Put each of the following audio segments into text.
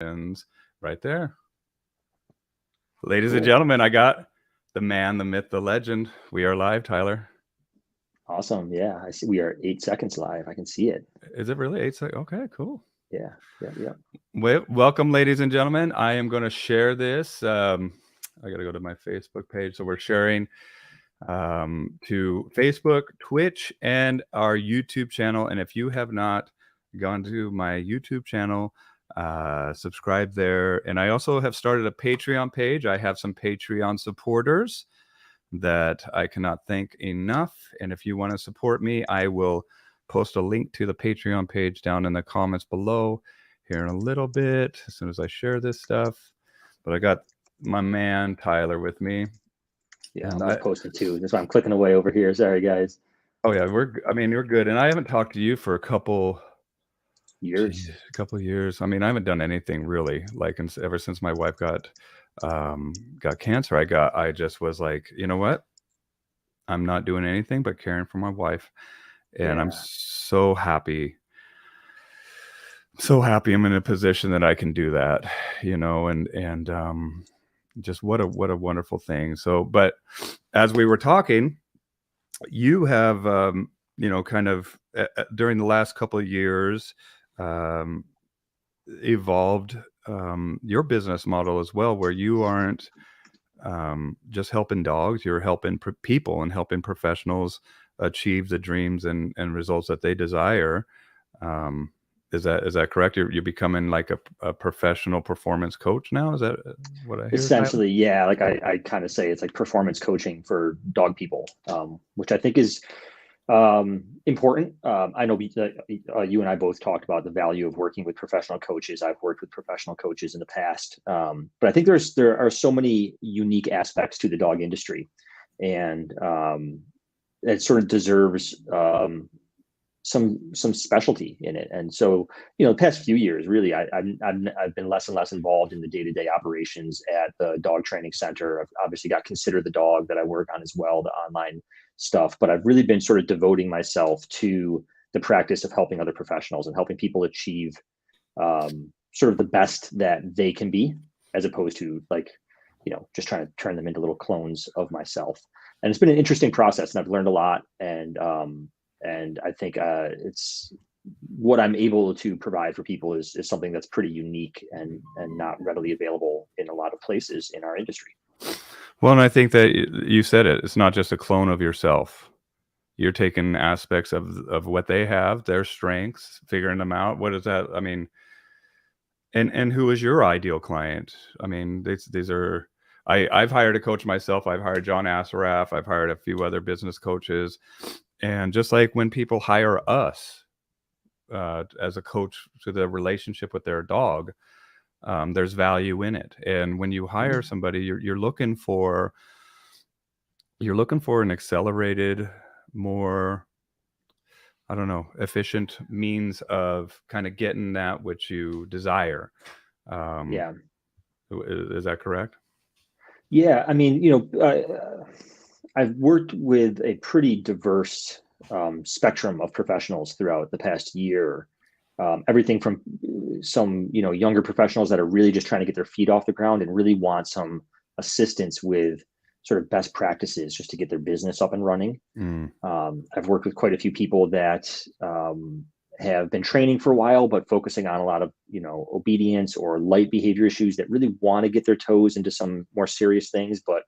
And right there. Ladies and gentlemen, I got the man, the myth, the legend. We are live, Tyler. Awesome. Yeah, I see we are 8 seconds live. I can see it. Is it really 8 seconds? Okay, cool. Yeah, yeah. Welcome, ladies and gentlemen. I am going to share this. I got to go to my Facebook page. So we're sharing to Facebook, Twitch, and our YouTube channel. And if you have not gone to my YouTube channel, subscribe there. And I also have started a Patreon page. I have some Patreon supporters that I cannot thank enough. And if you want to support me, I will post a link to the Patreon page down in the comments below here in a little bit as soon as I share this stuff. But I got my man Tyler with me. Yeah, and I was posting too. That's why I'm clicking away over here. Sorry, guys. Oh yeah, you're good. And I haven't talked to you for a couple years. I mean, I haven't done anything really, like ever since my wife got cancer. I just was like, you know what? I'm not doing anything but caring for my wife. And I'm so happy. So happy I'm in a position that I can do that, and just what a wonderful thing. So, but as we were talking, you have, kind of during the last couple of years, evolved your business model as well, where you aren't just helping dogs, you're helping people and helping professionals achieve the dreams and results that they desire. Is that correct? You're becoming like a professional performance coach now? Is that what I hear? Essentially, yeah. Like I kind of say it's like performance coaching for dog people, which I think is important. I know you and I both talked about the value of working with professional coaches. I've worked with professional coaches in the past, but I think there are so many unique aspects to the dog industry, and it sort of deserves some specialty in it. And so, the past few years, really, I've been less and less involved in the day-to-day operations at the dog training center. I've obviously got Consider the Dog that I work on as well, the online stuff, but I've really been sort of devoting myself to the practice of helping other professionals and helping people achieve sort of the best that they can be, as opposed to just trying to turn them into little clones of myself. And it's been an interesting process, and I've learned a lot. And I think it's what I'm able to provide for people is something that's pretty unique and not readily available in a lot of places in our industry. Well, and I think that you said it. It's not just a clone of yourself. You're taking aspects of what they have, their strengths, figuring them out. What is that? I mean, and who is your ideal client? I mean, these are. I've hired a coach myself. I've hired John Assaraf. I've hired a few other business coaches. And just like when people hire us as a coach to the relationship with their dog, there's value in it. And when you hire somebody, you're looking for an accelerated, more, I don't know, efficient means of kind of getting that which you desire. Yeah. Is that correct? Yeah. I mean, I've worked with a pretty diverse spectrum of professionals throughout the past year. Everything from some, younger professionals that are really just trying to get their feet off the ground and really want some assistance with sort of best practices just to get their business up and running. I've worked with quite a few people that have been training for a while, but focusing on a lot of, obedience or light behavior issues that really want to get their toes into some more serious things, but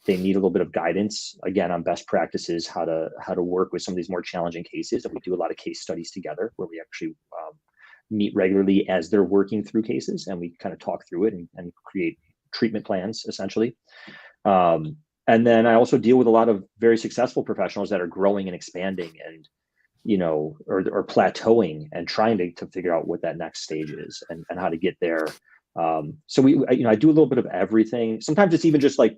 they need a little bit of guidance, again, on best practices, how to work with some of these more challenging cases. And we do a lot of case studies together where we actually meet regularly as they're working through cases, and we kind of talk through it and create treatment plans, essentially. And then I also deal with a lot of very successful professionals that are growing and expanding and, or plateauing and trying to figure out what that next stage is and how to get there. So I do a little bit of everything. Sometimes it's even just like,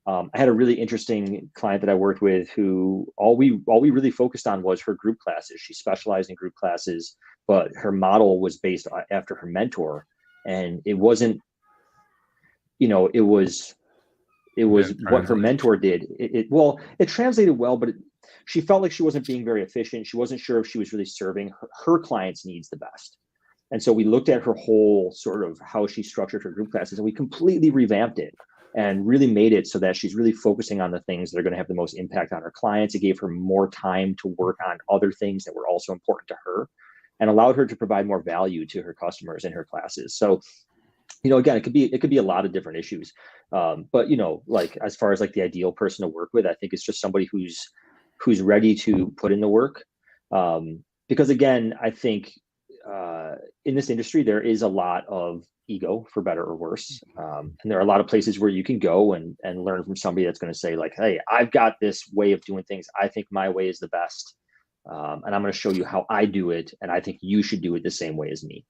I had a really interesting client that I worked with who all we really focused on was her group classes. She specialized in group classes, but her model was based after her mentor, and it wasn't, it was what her mentor did. It translated well, but she felt like she wasn't being very efficient. She wasn't sure if she was really serving her clients' needs the best. And so we looked at her whole sort of how she structured her group classes, and we completely revamped it and really made it so that she's really focusing on the things that are going to have the most impact on her clients. It gave her more time to work on other things that were also important to her, and allowed her to provide more value to her customers in her classes. So, again, it could be a lot of different issues. But like as far as like the ideal person to work with, I think it's just somebody who's ready to put in the work. Because again, I think in this industry, there is a lot of ego, for better or worse. And there are a lot of places where you can go and learn from somebody that's going to say like, hey, I've got this way of doing things. I think my way is the best. And I'm going to show you how I do it. And I think you should do it the same way as me.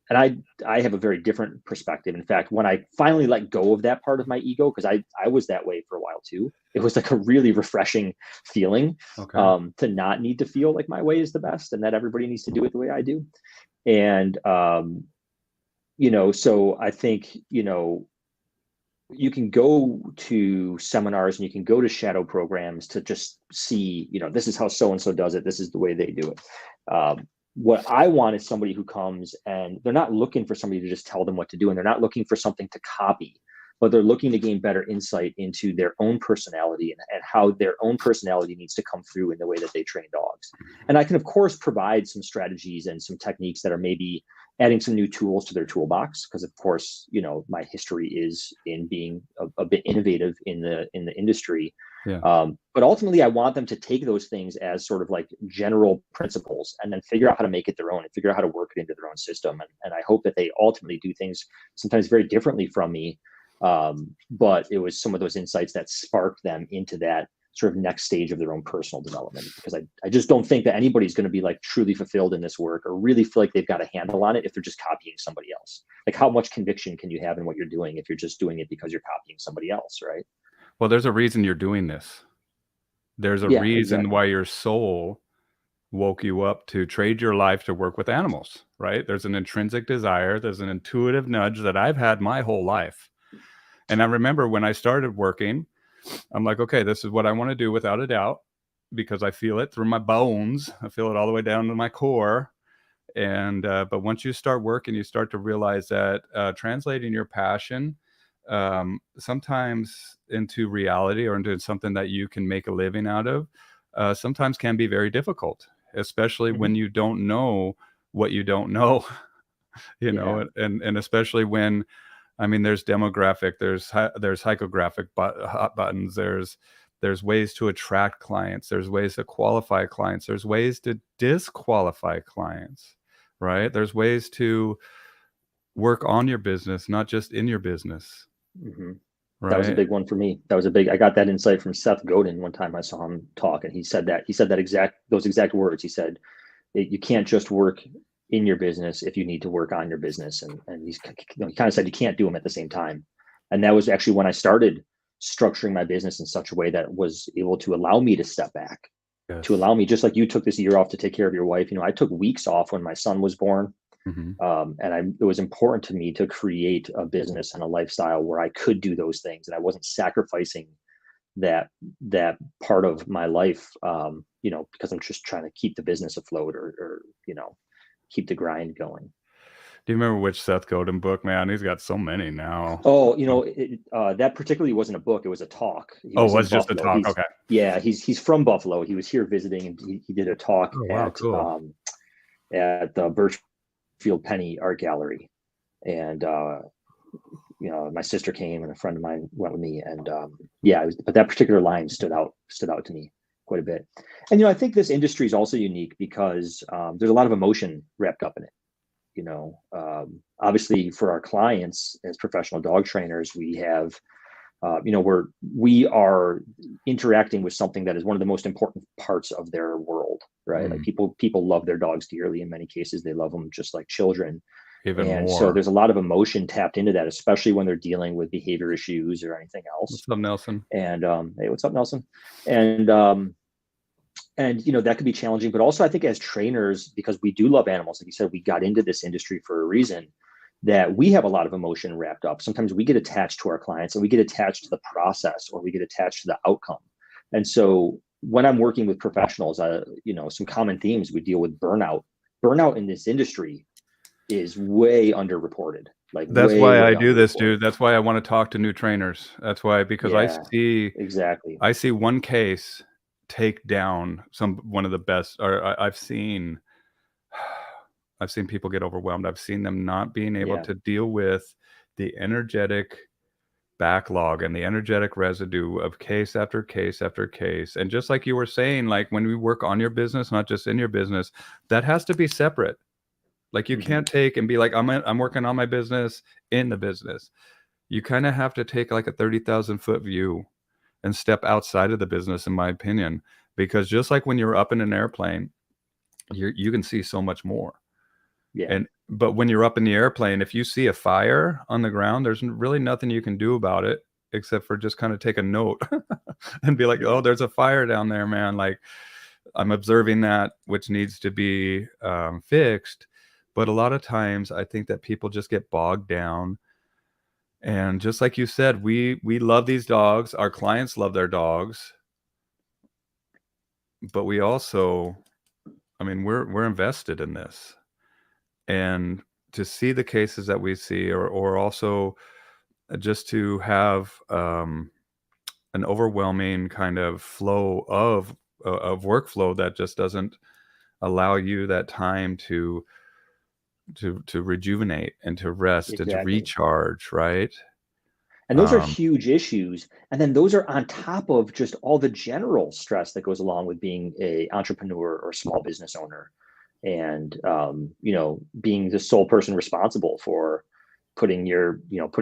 And I have a very different perspective. In fact, when I finally let go of that part of my ego, because I was that way for a while too, it was like a really refreshing feeling, to not need to feel like my way is the best and that everybody needs to do it the way I do. And, so I think, you can go to seminars and you can go to shadow programs to just see, this is how so-and-so does it. This is the way they do it. What I want is somebody who comes and they're not looking for somebody to just tell them what to do, and they're not looking for something to copy, but they're looking to gain better insight into their own personality and how their own personality needs to come through in the way that they train dogs. And I can, of course, provide some strategies and some techniques that are maybe adding some new tools to their toolbox, because of course, my history is in being a bit innovative in the industry. Yeah. But ultimately, I want them to take those things as sort of like general principles and then figure out how to make it their own and figure out how to work it into their own system. And I hope that they ultimately do things sometimes very differently from me. But it was some of those insights that sparked them into that sort of next stage of their own personal development, because I just don't think that anybody's going to be like truly fulfilled in this work or really feel like they've got a handle on it if they're just copying somebody else. Like, how much conviction can you have in what you're doing if you're just doing it because you're copying somebody else, right? Well, there's a reason you're doing this. There's a reason why your soul woke you up to trade your life to work with animals, right? There's an intrinsic desire. There's an intuitive nudge that I've had my whole life. And I remember when I started working, I'm like, okay, this is what I want to do without a doubt, because I feel it through my bones. I feel it all the way down to my core. And but once you start working, you start to realize that translating your passion sometimes into reality or into something that you can make a living out of sometimes can be very difficult, especially when you don't know what you don't know. Know, and especially when, I mean, there's demographic, there's psychographic buttons, there's ways to attract clients, there's ways to qualify clients, there's ways to disqualify clients, right? There's ways to work on your business, not just in your business. Right? That was a big one for me. I got that insight from Seth Godin one time I saw him talk, and he said those exact words. He said, you can't just work in your business if you need to work on your business. And he kind of said you can't do them at the same time. And that was actually when I started structuring my business in such a way that was able to allow me to step back, to allow me, just like you took this year off to take care of your wife. I took weeks off when my son was born. And it was important to me to create a business and a lifestyle where I could do those things, and I wasn't sacrificing that part of my life, because I'm just trying to keep the business afloat or keep the grind going. Do you remember which Seth Godin book, man? He's got so many now. Oh, that particularly wasn't a book. It was a talk. It was just a talk. Okay. Yeah. He's from Buffalo. He was here visiting, and he did a talk at the Birchfield Penny Art Gallery. And, my sister came and a friend of mine went with me, and but that particular line stood out to me quite a bit. And I think this industry is also unique because there's a lot of emotion wrapped up in it. Obviously for our clients as professional dog trainers, we have we are interacting with something that is one of the most important parts of their world, right? Like people love their dogs dearly. In many cases, they love them just like children. Even more. So there's a lot of emotion tapped into that, especially when they're dealing with behavior issues or anything else. What's up, Nelson? And hey, what's up, Nelson? And that could be challenging, but also I think as trainers, because we do love animals, like you said, we got into this industry for a reason, that we have a lot of emotion wrapped up. Sometimes we get attached to our clients and we get attached to the process, or we get attached to the outcome. And so when I'm working with professionals, some common themes, we deal with burnout in this industry. is way underreported. Like That's way, why I way do this, underreported. dude. That's why I want to talk to new trainers. That's why, because Yeah, exactly. I see one case take down one of the best, or I've seen people get overwhelmed. I've seen them not being able Yeah. to deal with the energetic backlog and the energetic residue of case after case after case. And just like you were saying, like when we work on your business, not just in your business, that has to be separate. Like you Hmm. can't take and be like, I'm working on my business in the business. You kind of have to take like a 30,000-foot view and step outside of the business, in my opinion, because just like when you're up in an airplane, you can see so much more. Yeah. And but when you're up in the airplane, if you see a fire on the ground, there's really nothing you can do about it except for just kind of take a note and be like, Yeah. oh, there's a fire down there, man. Like I'm observing that, which needs to be fixed. But a lot of times I think that people just get bogged down. And just like you said, we love these dogs. Our clients love their dogs, but we also, I mean, we're invested in this. And to see the cases that we see, or also just to have an overwhelming kind of flow of workflow that just doesn't allow you that time to rejuvenate and to rest and to Exactly. recharge, right? And those are Um, huge issues. And then those are on top of just all the general stress that goes along with being a entrepreneur or small business owner, and being the sole person responsible for putting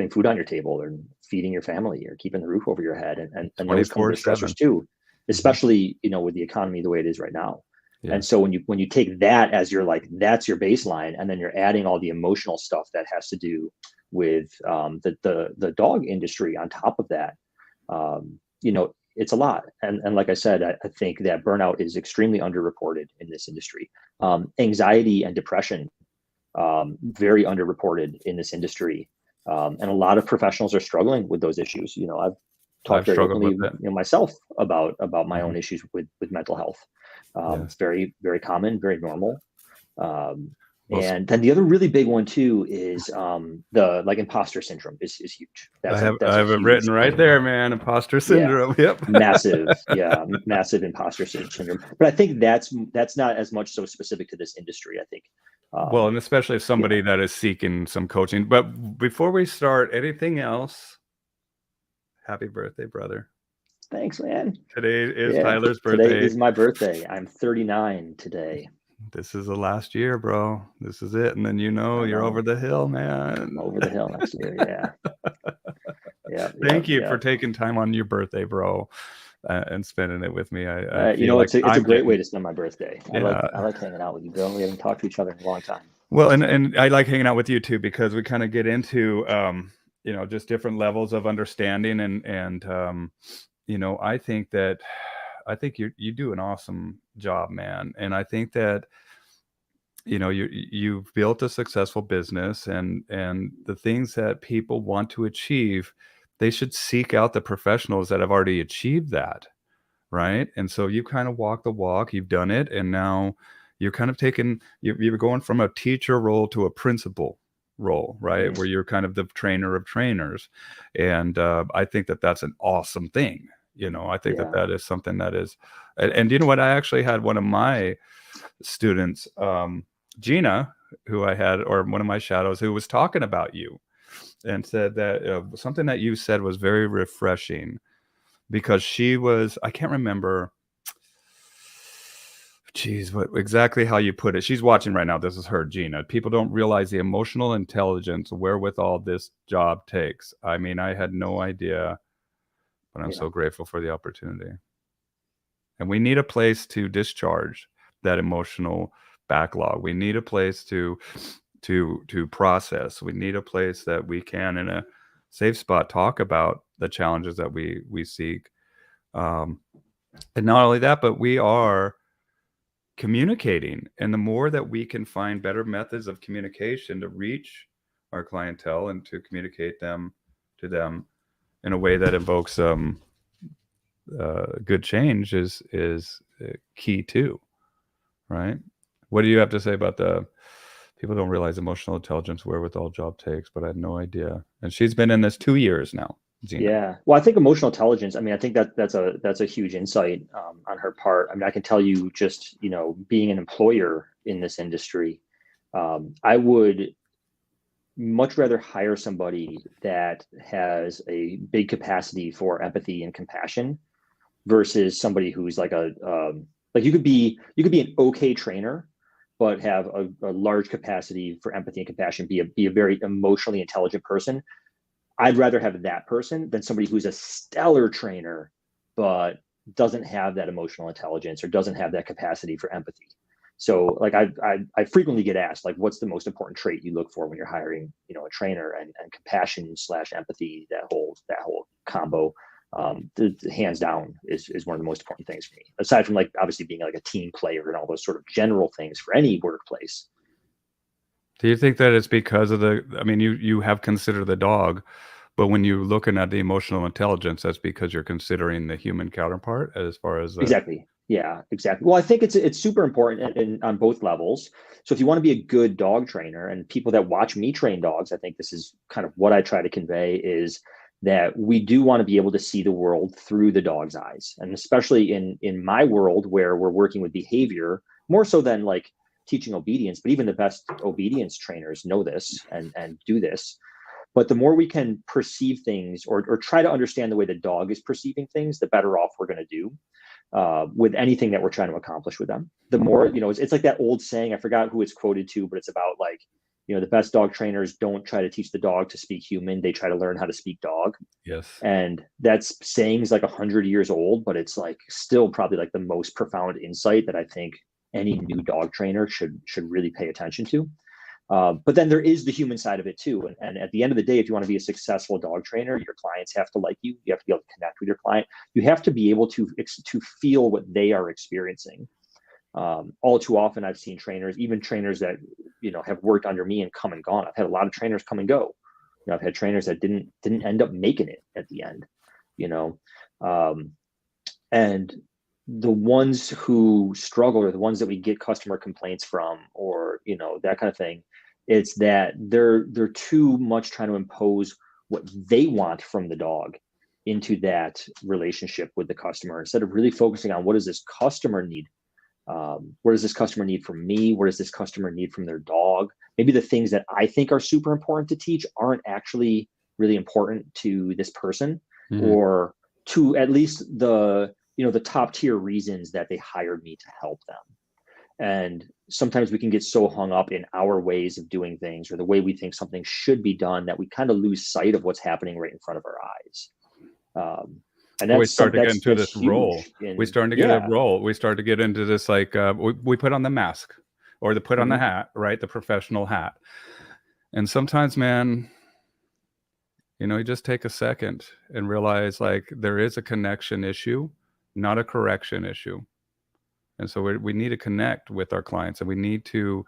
food on your table and feeding your family or keeping the roof over your head. And those come with 24/7. stressors too, Mhm. especially with the economy the way it is right now. And Yes. so when you take that as your, like, that's your baseline, and then you're adding all the emotional stuff that has to do with the dog industry on top of that, it's a lot. And like I said, I think that burnout is extremely underreported in this industry. Anxiety and depression, very underreported in this industry. And a lot of professionals are struggling with those issues. I've talked I've very struggled openly, with it. myself, about my Mhm. own issues with mental health. It's Yes. very, very common, very normal. Um, Well, and then the other really big one too is the, like, imposter syndrome is huge. I That's a have that's I a have it huge written right thing. there, man. Imposter Yeah, syndrome. Yep. massive. Yeah, massive imposter syndrome. But I think that's not as much so specific to this industry. I think, Well, um, and especially if yeah. somebody that is seeking some coaching. But before we start anything else, happy birthday, brother. Thanks, man. Today is Yeah, Tyler's today birthday. is my birthday. I'm 39 today. This is the last year, bro. This is it. And then I you're over know. the hill, I'm man. over the hill next year. Yeah. Yep. Yep. Thank you for Yep. taking time on your birthday, bro, and spending it with me. I feel like It's a I'm great way getting, to spend my birthday. yeah. I like hanging out with you, bro. We haven't talked to each other in a long time. Well, and I like hanging out with you too because we kind of get into just different levels of understanding and I think you do an awesome job, man. And I think that you've built a successful business and the things that people want to achieve, they should seek out the professionals that have already achieved that, right? And so you kind of walk the walk, you've done it, and now you're kind of you're going from a teacher role to a principal role, right? Where Mm, you're kind of the trainer of trainers. And I think that that's an awesome thing. I think that yeah. that is something that is, and you know what? I actually had one of my students, Gina, who I had, or one of my shadows, who was talking about you and said that something that you said was very refreshing because I can't remember, geez, what exactly how you put it. She's watching right now. This is her, Gina. People don't realize the emotional intelligence wherewithal this job takes. I mean, I had no idea, but I'm Yeah. so grateful for the opportunity. And we need a place to discharge that emotional backlog. We need a place to process. We need a place that we can, in a safe spot, talk about the challenges that we seek. Um, and not only that, but we are communicating. And the more that we can find better methods of communication to reach our clientele and to communicate to them in a way that evokes good change is key too, right? What do you have to say about the People don't realize emotional intelligence wherewithal job takes, but I had no idea. And she's been in this 2 years now, Gina. Yeah. Well, I think emotional intelligence, I mean, I think that's a huge insight on her part. I mean, I can tell you just, being an employer in this industry, I would much rather hire somebody that has a big capacity for empathy and compassion versus somebody who's like like you could be an okay trainer, but have a large capacity for empathy and compassion, be a very emotionally intelligent person. I'd rather have that person than somebody who's a stellar trainer, but doesn't have that emotional intelligence or doesn't have that capacity for empathy. So like I frequently get asked, like, what's the most important trait you look for when you're hiring, a trainer, and compassion slash empathy, that whole combo, hands down is one of the most important things for me, aside from like obviously being like a team player and all those sort of general things for any workplace. Do you think that it's because of I mean, you have considered the dog, but when you're looking at the emotional intelligence, that's because you're considering the human counterpart as far as the. Exactly. Yeah, exactly. Well, I think it's super important on both levels. So if you want to be a good dog trainer, and people that watch me train dogs, I think this is kind of what I try to convey, is that we do want to be able to see the world through the dog's eyes. And especially in my world, where we're working with behavior more so than like teaching obedience, but even the best obedience trainers know this and do this. But the more we can perceive things, or try to understand the way the dog is perceiving things, the better off we're going to do with anything that we're trying to accomplish with them. The more, it's like that old saying, I forgot who it's quoted to, but it's about like, the best dog trainers don't try to teach the dog to speak human. They try to learn how to speak dog. Yes. And that's saying is like 100 years old, but it's like still probably like the most profound insight that I think any new dog trainer should really pay attention to. But then there is the human side of it too. And at the end of the day, if you want to be a successful dog trainer, your clients have to like you. You have to be able to connect with your client. You have to be able to feel what they are experiencing. All too often, I've seen trainers, even trainers that have worked under me and come and gone. I've had a lot of trainers come and go. I've had trainers that didn't end up making it at the end. And the ones who struggle are the ones that we get customer complaints from, or that kind of thing. It's that they're too much trying to impose what they want from the dog into that relationship with the customer, instead of really focusing on what does this customer need. What does this customer need from me? What does this customer need from their dog? Maybe the things that I think are super important to teach aren't actually really important to this person, or to at least the top tier reasons that they hired me to help them. And sometimes we can get so hung up in our ways of doing things, or the way we think something should be done, that we kind of lose sight of what's happening right in front of our eyes. And we that's start to get into this huge role. We start to get a role. We start to get into this, like, we put on the mask, or the put on the hat, right? The professional hat. And sometimes, man, you just take a second and realize, like, there is a connection issue, not a correction issue. And so we need to connect with our clients, and we need to,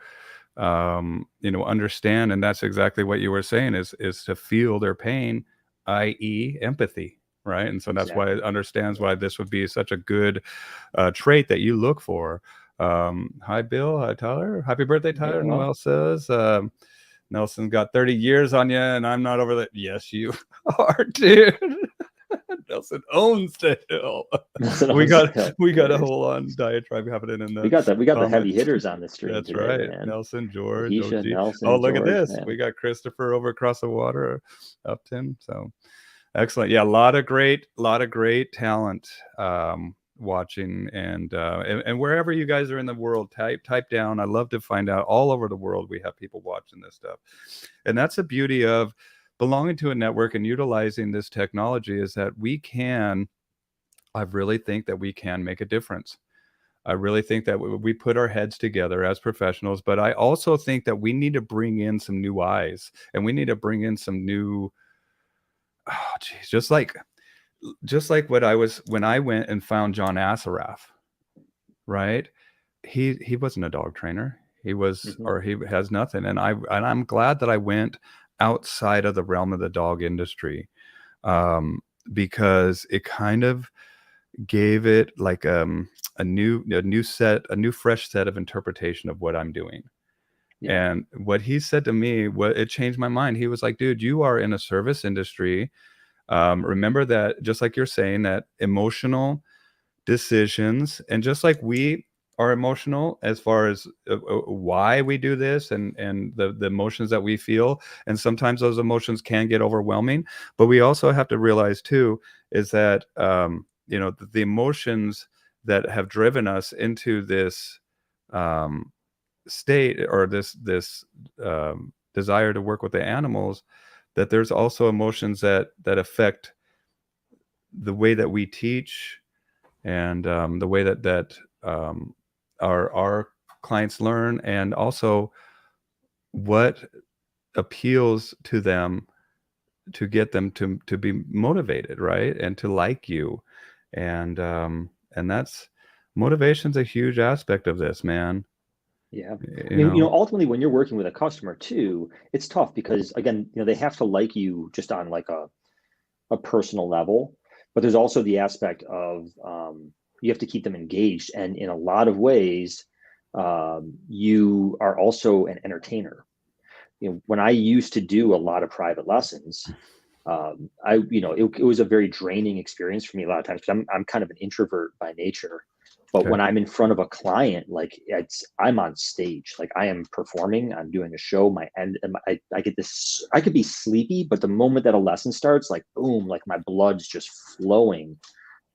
understand. And that's exactly what you were saying, is to feel their pain, i.e. empathy. Right. And so that's why it understands why this would be such a good trait that you look for. Hi, Bill. Hi, Tyler. Happy birthday, Tyler. Yeah. Noel says, Nelson's got 30 years on you, and I'm not over that. Yes, you are, dude. Nelson owns the hill. We got a whole on diatribe happening in the. We got the heavy hitters on the stream. That's today, right. Man. Nelson, George, Ahisha, OG. Nelson, look George, at this. Man. We got Christopher over across the water, Upton. So excellent. Yeah, a lot of great talent watching, and wherever you guys are in the world, type down. I love to find out. All over the world we have people watching this stuff, and that's the beauty of belonging to a network and utilizing this technology, is that I really think that we can make a difference. I really think that we put our heads together as professionals, but I also think that we need to bring in some new eyes, and we need to bring in some new, just like when I went and found John Assaraf, right? He wasn't a dog trainer. He was, or he has nothing. And I'm glad that I went outside of the realm of the dog industry, because it kind of gave it like a new fresh set of interpretation of what I'm doing. Yeah. And what he said to me, it changed my mind. He was like, dude, you are in a service industry. Remember that, just like you're saying, that emotional decisions, and just like we are emotional as far as why we do this, and the emotions that we feel, and sometimes those emotions can get overwhelming, but we also have to realize too is that the emotions that have driven us into this um, state, or this desire to work with the animals, that there's also emotions that affect the way that we teach, and the way that our clients learn, and also what appeals to them to get them to be motivated, right, and to like you, and that's motivation's a huge aspect of this, man. Yeah. I You mean, know. ultimately when you're working with a customer too, it's tough because again, they have to like you just on like a personal level, but there's also the aspect of you have to keep them engaged. And in a lot of ways, you are also an entertainer. When I used to do a lot of private lessons, it was a very draining experience for me a lot of times because I'm kind of an introvert by nature. But Okay. when I'm in front of a client, like I'm on stage, like I am performing, I'm doing a show. I get this. I could be sleepy, but the moment that a lesson starts, like boom, like my blood's just flowing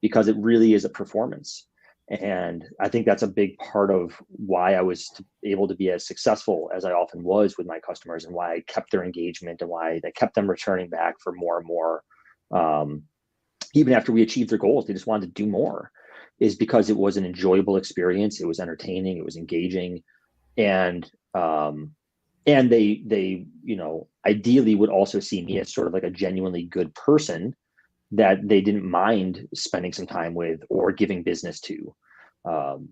because it really is a performance. And I think that's a big part of why I was able to be as successful as I often was with my customers, and why I kept their engagement, and why I kept them returning back for more and more. Um, Even after we achieved their goals, they just wanted to do more, is because it was an enjoyable experience. It was entertaining. It was engaging. And, they, ideally would also see me as sort of like a genuinely good person that they didn't mind spending some time with or giving business to. Um,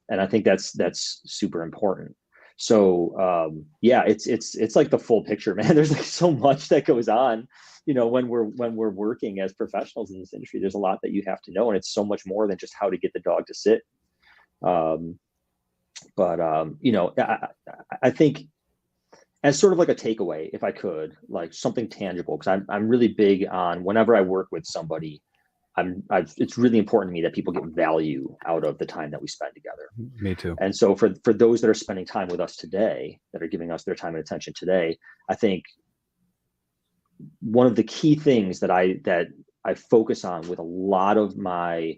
and I think that's super important. So yeah, it's like the full picture, man. There's like so much that goes on, when we're working as professionals in this industry. There's a lot that you have to know, and it's so much more than just how to get the dog to sit. Um, but I think as sort of like a takeaway, if I could, like something tangible, because I'm really big on whenever I work with somebody, it's really important to me that people get value out of the time that we spend together. Me too. And so for those that are spending time with us today, that are giving us their time and attention today, I think one of the key things that I focus on with a lot of my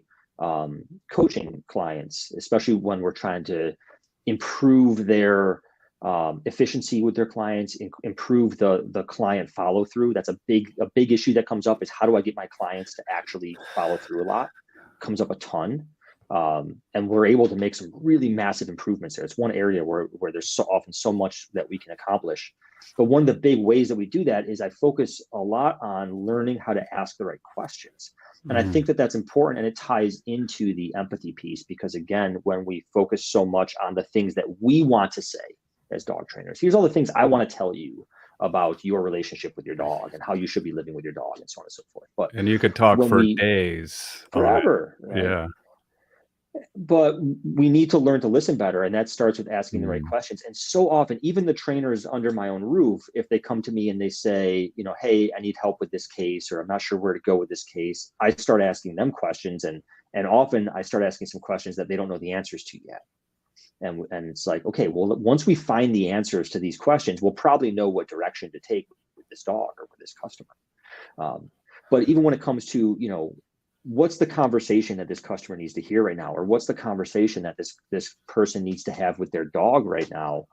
coaching clients, especially when we're trying to improve their efficiency with their clients, improve the client follow through. That's a big issue that comes up, is how do I get my clients to actually follow through a lot? Comes up a ton. And we're able to make some really massive improvements there. It's one area where there's so often so much that we can accomplish. But one of the big ways that we do that is I focus a lot on learning how to ask the right questions. And I think that that's important, and it ties into the empathy piece, because again, when we focus so much on the things that we want to say as dog trainers, here's all the things I want to tell you about your relationship with your dog and how you should be living with your dog and so on and so forth. But And you could talk when for we days on it. forever, right? Yeah. But we need to learn to listen better, and that starts with asking the right Mm. questions. And so often, even the trainers under my own roof, if they come to me and they say, hey, I need help with this case, or I'm not sure where to go with this case, I start asking them questions, and often I start asking some questions that they don't know the answers to yet. And it's like, okay, well, once we find the answers to these questions, we'll probably know what direction to take with this dog or with this customer. But even when it comes to, what's the conversation that this customer needs to hear right now, or what's the conversation that this person needs to have with their dog right now,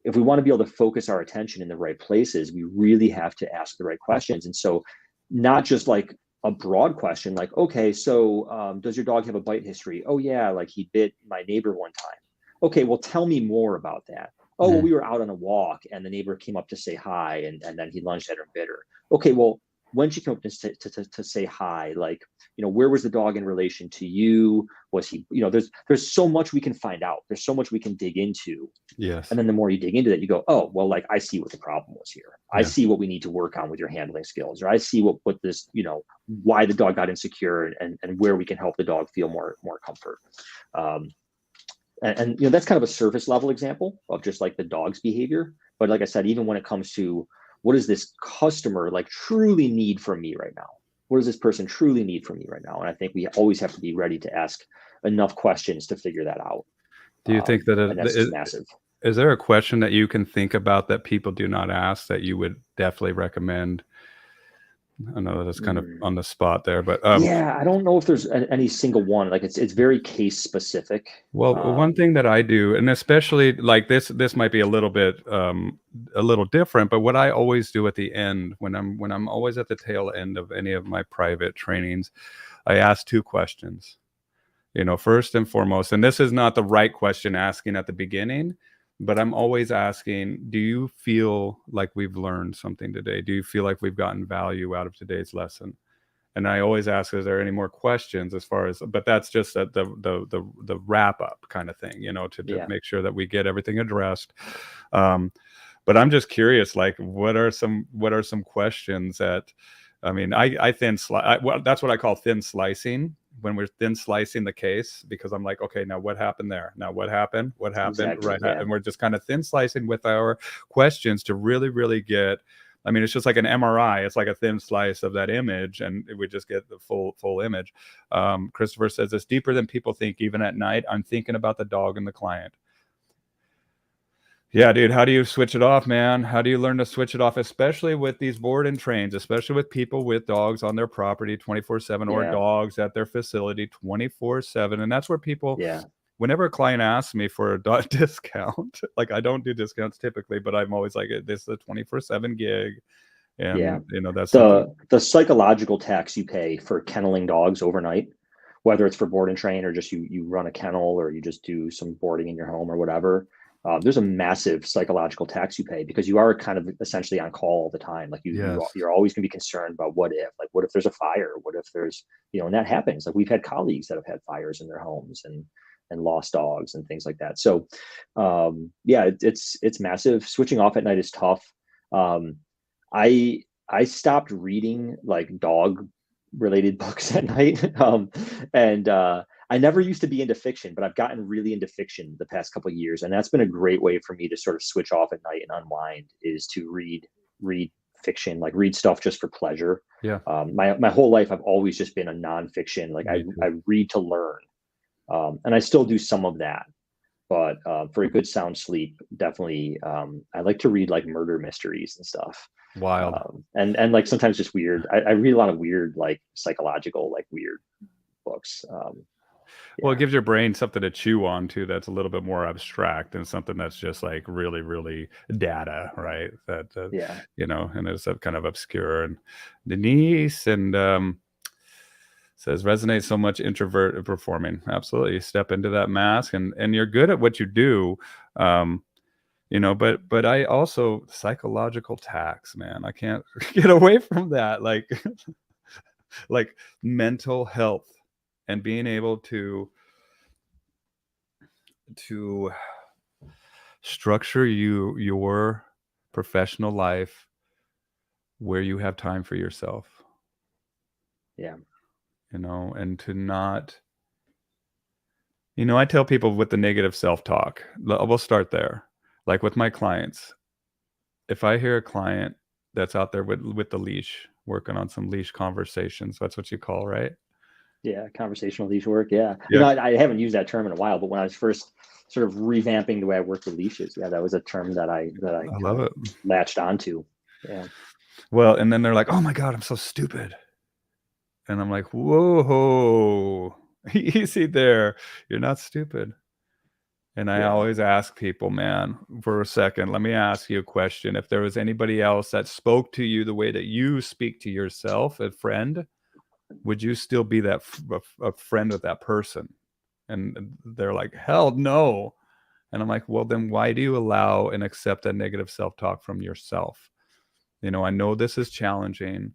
if we want to be able to focus our attention in the right places, we really have to ask the right questions. And so not just like a broad question like, okay, so does your dog have a bite history? Oh yeah, like he bit my neighbor one time. Okay, well, tell me more about that. Oh, well, we were out on a walk and the neighbor came up to say hi, and then he lunged at her and bit her. Okay, well, when she came up to say hi, like, where was the dog in relation to you? Was he, there's so much we can find out. There's so much we can dig into. And Yes. then the more you dig into that, you go, oh, well, like I see what the problem was here. I Yeah. see what we need to work on with your handling skills, or I see what this, why the dog got insecure, and where we can help the dog feel more comfort. and that's kind of a surface level example of just like the dog's behavior. But like I said, even when it comes to what does this customer like truly need from me right now? What does this person truly need from me right now? And I think we always have to be ready to ask enough questions to figure that out. Do you think that And that's just massive. is there a question that you can think about that people do not ask that you would definitely recommend? I know that's kind of on the spot there, but yeah, I don't know if there's any single one. Like it's very case specific. well, one thing that I do, and especially like this might be a little bit a little different, but what I always do at the end when I'm always at the tail end of any of my private trainings, I ask two questions. First and foremost, and this is not the right question asking at the beginning, but I'm always asking, do you feel like we've learned something today? Do you feel like we've gotten value out of today's lesson? And I always ask, is there any more questions as far as, but that's just the wrap up kind of thing, to make sure that we get everything addressed. But I'm just curious, like, what are some questions that, I mean, I that's what I call thin slicing, when we're thin slicing the case, because I'm like, okay, now what happened there? Now what happened? What happened? Exactly, Right. yeah. And we're just kind of thin slicing with our questions to really, really get, I mean, it's just like an MRI. It's like a thin slice of that image, and we just get the full image. Christopher says it's deeper than people think. Even at night, I'm thinking about the dog and the client. Yeah, dude, how do you switch it off, man? How do you learn to switch it off, especially with these board and trains, especially with people with dogs on their property 24/7 or dogs at their facility 24/7? And that's where people, whenever a client asks me for a dog discount, like I don't do discounts typically, but I'm always like, this is a 24/7 gig. And, that's the psychological tax you pay for kenneling dogs overnight, whether it's for board and train or just you run a kennel or you just do some boarding in your home or whatever. There's a massive psychological tax you pay because you are kind of essentially on call all the time. Like you're always going to be concerned about what if there's a fire, what if there's, and that happens. Like we've had colleagues that have had fires in their homes and lost dogs and things like that. So it's massive. Switching off at night is tough. I stopped reading like dog related books at night. And I never used to be into fiction, but I've gotten really into fiction the past couple of years. And that's been a great way for me to sort of switch off at night and unwind, is to read fiction, like read stuff just for pleasure. Yeah. My whole life, I've always just been a nonfiction. Like I read to learn. And I still do some of that, but for a good sound sleep, definitely, I like to read like murder mysteries and stuff. Wild. And like sometimes just weird. I read a lot of weird, like psychological, like weird books. Well, it gives your brain something to chew on too. That's a little bit more abstract than something that's just like really, really data, right? And it's kind of obscure. And Denise and says resonates so much introvert performing. Absolutely, step into that mask, and you're good at what you do. But I also, psychological tax, man. I can't get away from that. Like mental health and being able to structure your professional life where you have time for yourself. Yeah. And to not, I tell people with the negative self-talk, we'll start there. Like with my clients, if I hear a client that's out there with the leash, working on some leash conversations, that's what you call, right? Yeah, conversational leash work. Yeah. I haven't used that term in a while, but when I was first sort of revamping the way I work with leashes, that was a term that I love it, latched onto. Yeah. Well, and then they're like, "Oh my God, I'm so stupid," and I'm like, "Whoa, easy there. You're not stupid." And I always ask people, man, for a second, let me ask you a question. If there was anybody else that spoke to you the way that you speak to yourself, a friend, would you still be a friend with that person? And they're like, hell no. And I'm like, well, then why do you allow and accept that negative self-talk from yourself? I know this is challenging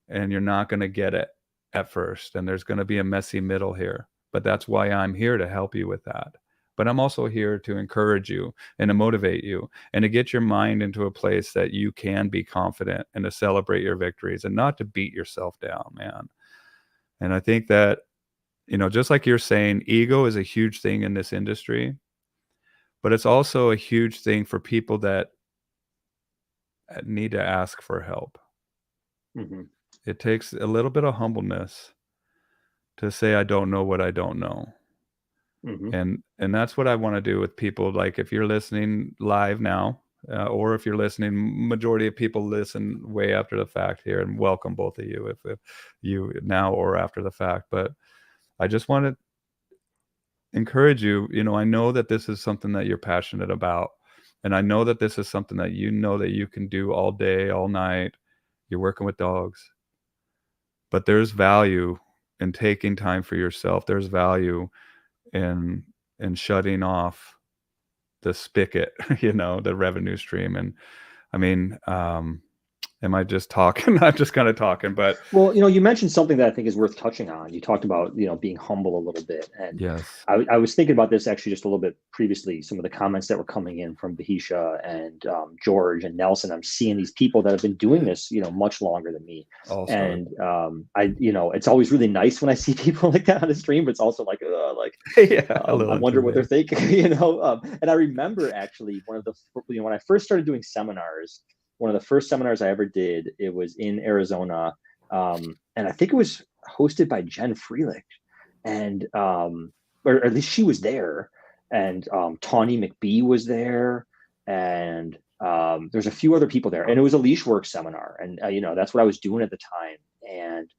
and you're not going to get it at first. And there's going to be a messy middle here, but that's why I'm here to help you with that. But I'm also here to encourage you and to motivate you and to get your mind into a place that you can be confident and to celebrate your victories and not to beat yourself down, man. And I think that, just like you're saying, ego is a huge thing in this industry, but it's also a huge thing for people that need to ask for help. Mm-hmm. It takes a little bit of humbleness to say, I don't know what I don't know. Mm-hmm. And that's what I want to do with people. Like if you're listening live now, or if you're listening, majority of people listen way after the fact here, and welcome both of you if you now or after the fact. But I just want to encourage you. I know that this is something that you're passionate about, and I know that this is something that that you can do all day, all night. You're working with dogs, but there's value in taking time for yourself. There's value in shutting off the spigot, the revenue stream. And I mean, am I just talking? I'm just kind of talking, but Well, you mentioned something that I think is worth touching on. You talked about, being humble a little bit. And yes, I was thinking about this actually just a little bit previously, some of the comments that were coming in from Bahisha and George and Nelson. I'm seeing these people that have been doing this, much longer than me. all stars. And it's always really nice when I see people like that on the stream, but it's also like, Yeah, a little I wonder what they're intimidating. thinking, and I remember actually one of the, when I first started doing seminars, one of the first seminars I ever did, it was in Arizona. And I think it was hosted by Jen Freelick, and or at least she was there, and Tawny McBee was there, and there's a few other people there, and it was a leash work seminar, and that's what I was doing at the time. And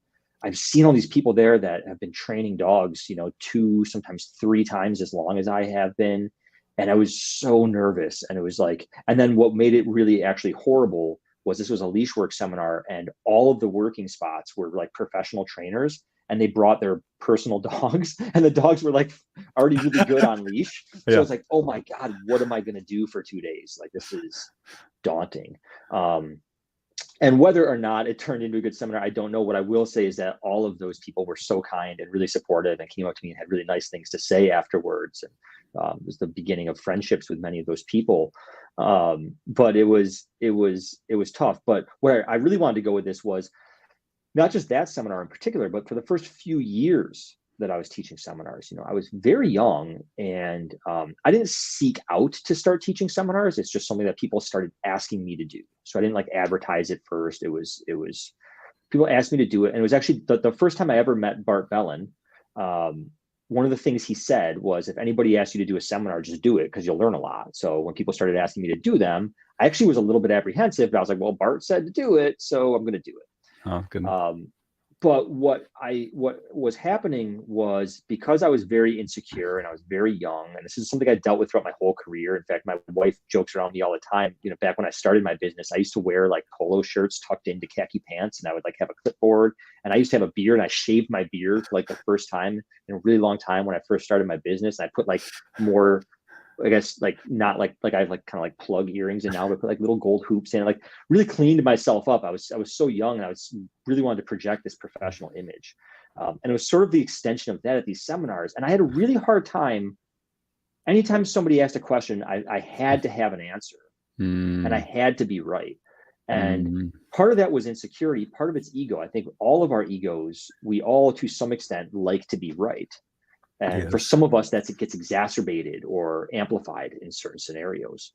I've seen all these people there that have been training dogs, 2, sometimes 3 times as long as I have been. And I was so nervous. And it was like, and then what made it really actually horrible was this was a leash work seminar, and all of the working spots were like professional trainers, and they brought their personal dogs, and the dogs were like already really good on leash. So Yeah. it's like, oh my God, what am I going to do for 2 days? Like, this is daunting. And whether or not it turned into a good seminar, I don't know. What I will say is that all of those people were so kind and really supportive, and came up to me and had really nice things to say afterwards. And it was the beginning of friendships with many of those people. But it was tough. But where I really wanted to go with this was not just that seminar in particular, but for the first few years that I was teaching seminars, I was very young, and I didn't seek out to start teaching seminars. It's just something that people started asking me to do. So I didn't like advertise it first. It was people asked me to do it. And it was actually the first time I ever met Bart Bellin. One of the things he said was, if anybody asks you to do a seminar, just do it, because you'll learn a lot. So when people started asking me to do them, I actually was a little bit apprehensive, but I was like, well, Bart said to do it, so I'm going to do it. Oh, goodness. But what was happening was, because I was very insecure and I was very young, and this is something I dealt with throughout my whole career. In fact, my wife jokes around me all the time. Back when I started my business, I used to wear like polo shirts tucked into khaki pants, and I would like have a clipboard, and I used to have a beard, and I shaved my beard for like the first time in a really long time when I first started my business. And I put like more, I guess, like not like I have like kind of like plug earrings, and now I put like little gold hoops in, like really cleaned myself up. I was so young, and I was really wanted to project this professional image. And it was sort of the extension of that at these seminars. And I had a really hard time. Anytime somebody asked a question, I had to have an answer, and I had to be right. And part of that was insecurity. Part of it's ego. I think all of our egos, we all to some extent like to be right. And for some of us, it gets exacerbated or amplified in certain scenarios.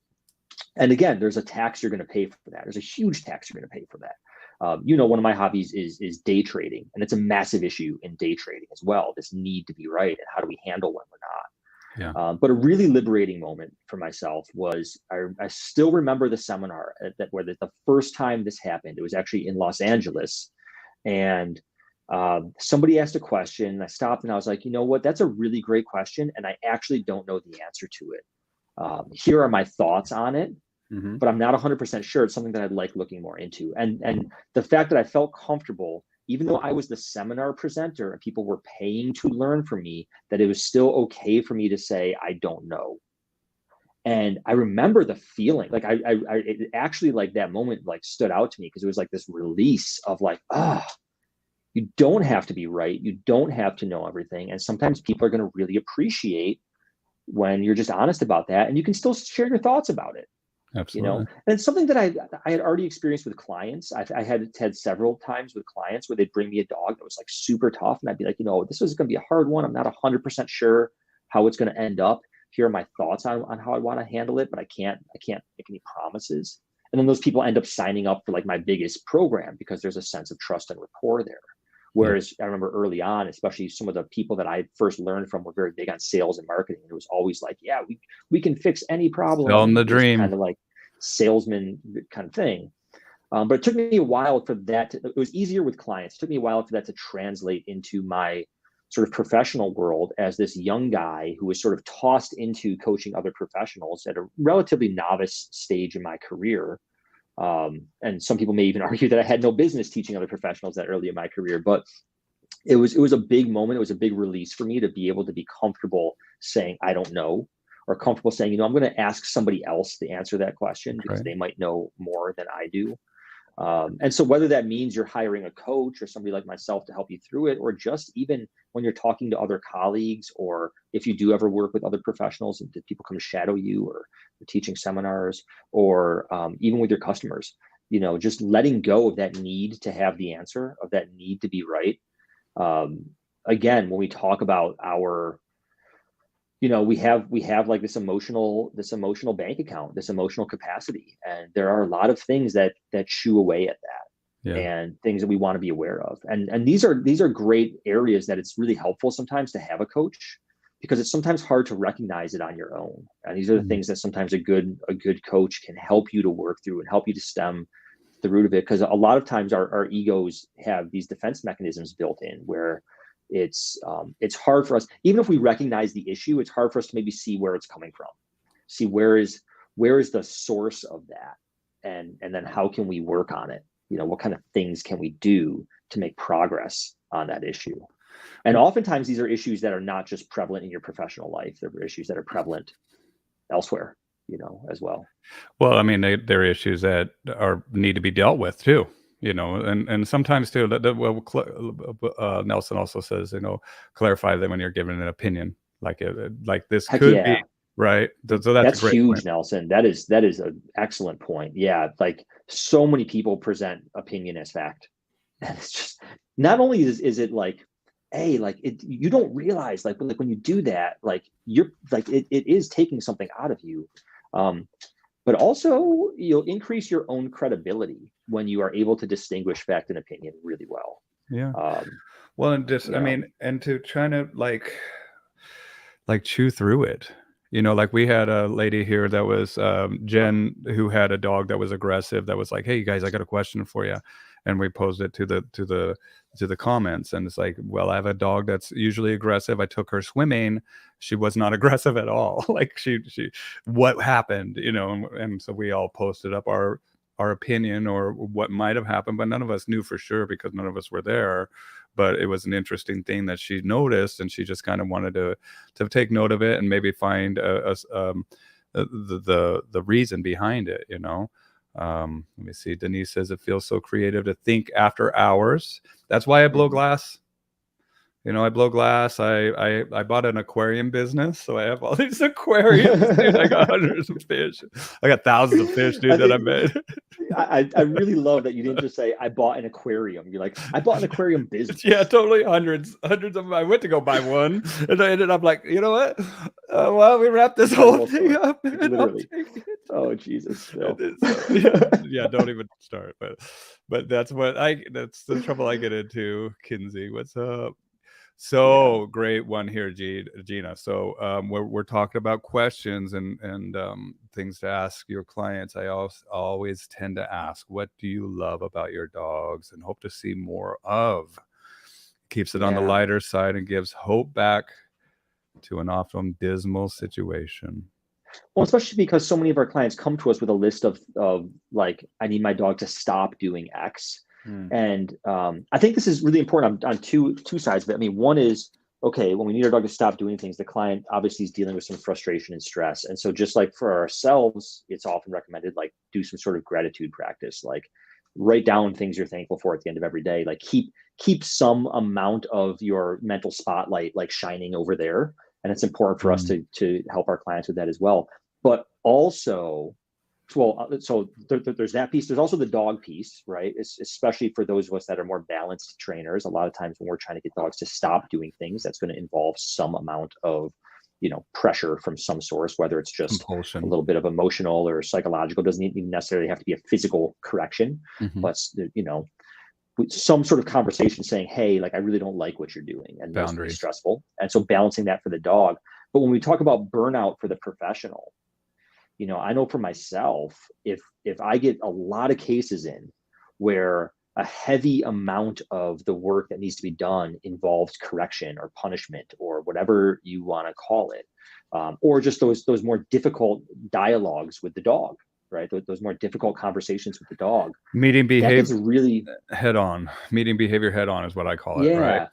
And again, there's a tax you're going to pay for that. There's a huge tax you're going to pay for that. One of my hobbies is day trading, and it's a massive issue in day trading as well. This need to be right, and how do we handle when we're not? Yeah. But a really liberating moment for myself was, I still remember the seminar where the first time this happened. It was actually in Los Angeles, and somebody asked a question, and I stopped, and I was like, you know what, that's a really great question, and I actually don't know the answer to it. Here are my thoughts on it, but I'm not 100% sure. It's something that I'd like looking more into. And the fact that I felt comfortable, even though I was the seminar presenter and people were paying to learn from me, that it was still okay for me to say, I don't know. And I remember the feeling, like it actually, like, that moment like stood out to me, because it was like this release of like, you don't have to be right. You don't have to know everything. And sometimes people are going to really appreciate when you're just honest about that, and you can still share your thoughts about it. Absolutely. And it's something that I had already experienced with clients. I had several times with clients where they'd bring me a dog that was like super tough, and I'd be like, this is going to be a hard one. I'm not 100% sure how it's going to end up. Here are my thoughts on how I want to handle it, but I can't make any promises. And then those people end up signing up for like my biggest program because there's a sense of trust and rapport there. Whereas I remember early on, especially some of the people that I first learned from were very big on sales and marketing. It was always like, yeah, we can fix any problem. Selling the And it was dream. kind of like salesman kind of thing. But it took me a while for that. It was easier with clients. It took me a while for that to translate into my sort of professional world as this young guy who was sort of tossed into coaching other professionals at a relatively novice stage in my career. And some people may even argue that I had no business teaching other professionals that early in my career, but it was a big moment. It was a big release for me to be able to be comfortable saying, I don't know, or comfortable saying, I'm going to ask somebody else to answer that question because they might know more than I do. And so whether that means you're hiring a coach or somebody like myself to help you through it, or just even when you're talking to other colleagues, or if you do ever work with other professionals and people come shadow you, or you're teaching seminars, or even with your customers, just letting go of that need to have the answer, of that need to be right. Again, when we talk about our, we have like this emotional bank account, this emotional capacity, and there are a lot of things that chew away at that, and things that we want to be aware of. And these are great areas that it's really helpful sometimes to have a coach, because it's sometimes hard to recognize it on your own. And these are the things that sometimes a good coach can help you to work through and help you to stem the root of it. Because a lot of times our egos have these defense mechanisms built in where it's hard for us, even if we recognize the issue, it's hard for us to maybe see where it's coming from, see where is the source of that, and then how can we work on it. What kind of things can we do to make progress on that issue. And oftentimes these are issues that are not just prevalent in your professional life, they're issues that are prevalent elsewhere, as well. Well, I mean, they're issues that need to be dealt with too. And sometimes too, Nelson also says, clarify that when you're giving an opinion, like this Heck could be yeah. right. So that's a great huge, point. Nelson. That is an excellent point. Yeah, like so many people present opinion as fact, and it's just, not only is it like, hey, like you don't realize like when you do that, like you're like it is taking something out of you. But also you'll increase your own credibility when you are able to distinguish fact and opinion really well. Yeah. Well, and just, I mean, and to try to like chew through it. Like we had a lady here that was Jen, who had a dog that was aggressive, that was like, hey, you guys, I got a question for you. And we posed it to the comments, and it's like, well, I have a dog that's usually aggressive. I took her swimming. She was not aggressive at all. Like she what happened, and so we all posted up our opinion or what might have happened, but none of us knew for sure because none of us were there. But it was an interesting thing that she noticed, and she just kind of wanted to take note of it and maybe find the reason behind it. Let me see. Denise says it feels so creative to think after hours. That's why I blow glass. I blow glass. I bought an aquarium business, so I have all these aquariums, dude. I got hundreds of fish. I got thousands of fish, dude, that I made. I really love that you didn't just say I bought an aquarium. You're like, I bought an aquarium business. Yeah, totally. Hundreds of them. I went to go buy one, and I ended up like, you know what? Well, we wrapped this whole thing up. Literally. Oh Jesus. No. Yeah, don't even start. But that's the trouble I get into. Kinsey, what's up? So great one here, Gina. So we're talking about questions and things to ask your clients. I always tend to ask, what do you love about your dogs and hope to see more of? Keeps it on the lighter side and gives hope back to an often dismal situation. Well, especially because so many of our clients come to us with a list of like, I need my dog to stop doing X. And I think this is really important on two sides of it. I mean, one is, okay, when we need our dog to stop doing things, the client obviously is dealing with some frustration and stress. And so just like for ourselves, it's often recommended, like, do some sort of gratitude practice, like write down things you're thankful for at the end of every day, like keep some amount of your mental spotlight like shining over there. And it's important for us to help our clients with that as well. But also, well, so there's that piece. There's also the dog piece, right? Especially for those of us that are more balanced trainers. A lot of times when we're trying to get dogs to stop doing things, that's going to involve some amount of, pressure from some source, whether it's just a Compulsion. little bit of emotional or psychological. It doesn't even necessarily have to be a physical correction, Hmm. but some sort of conversation saying, hey, like, I really don't like what you're doing, and that's really Boundaries. stressful. And so balancing that for the dog. But when we talk about burnout for the professional, I know for myself, if I get a lot of cases in where a heavy amount of the work that needs to be done involves correction or punishment or whatever you want to call it, or just those more difficult dialogues with the dog, right? Those more difficult conversations with the dog, Meeting that gets behavior really, head on. Meeting behavior head on is what I call it, right? yeah,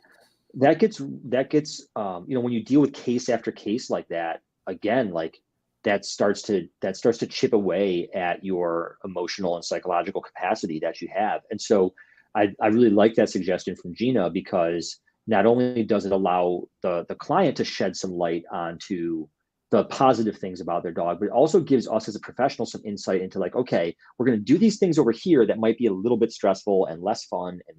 that gets when you deal with case after case like that, again, like, that starts to chip away at your emotional and psychological capacity that you have. And so I really like that suggestion from Gina, because not only does it allow the client to shed some light onto the positive things about their dog, but it also gives us as a professional some insight into, like, okay, we're going to do these things over here that might be a little bit stressful and less fun and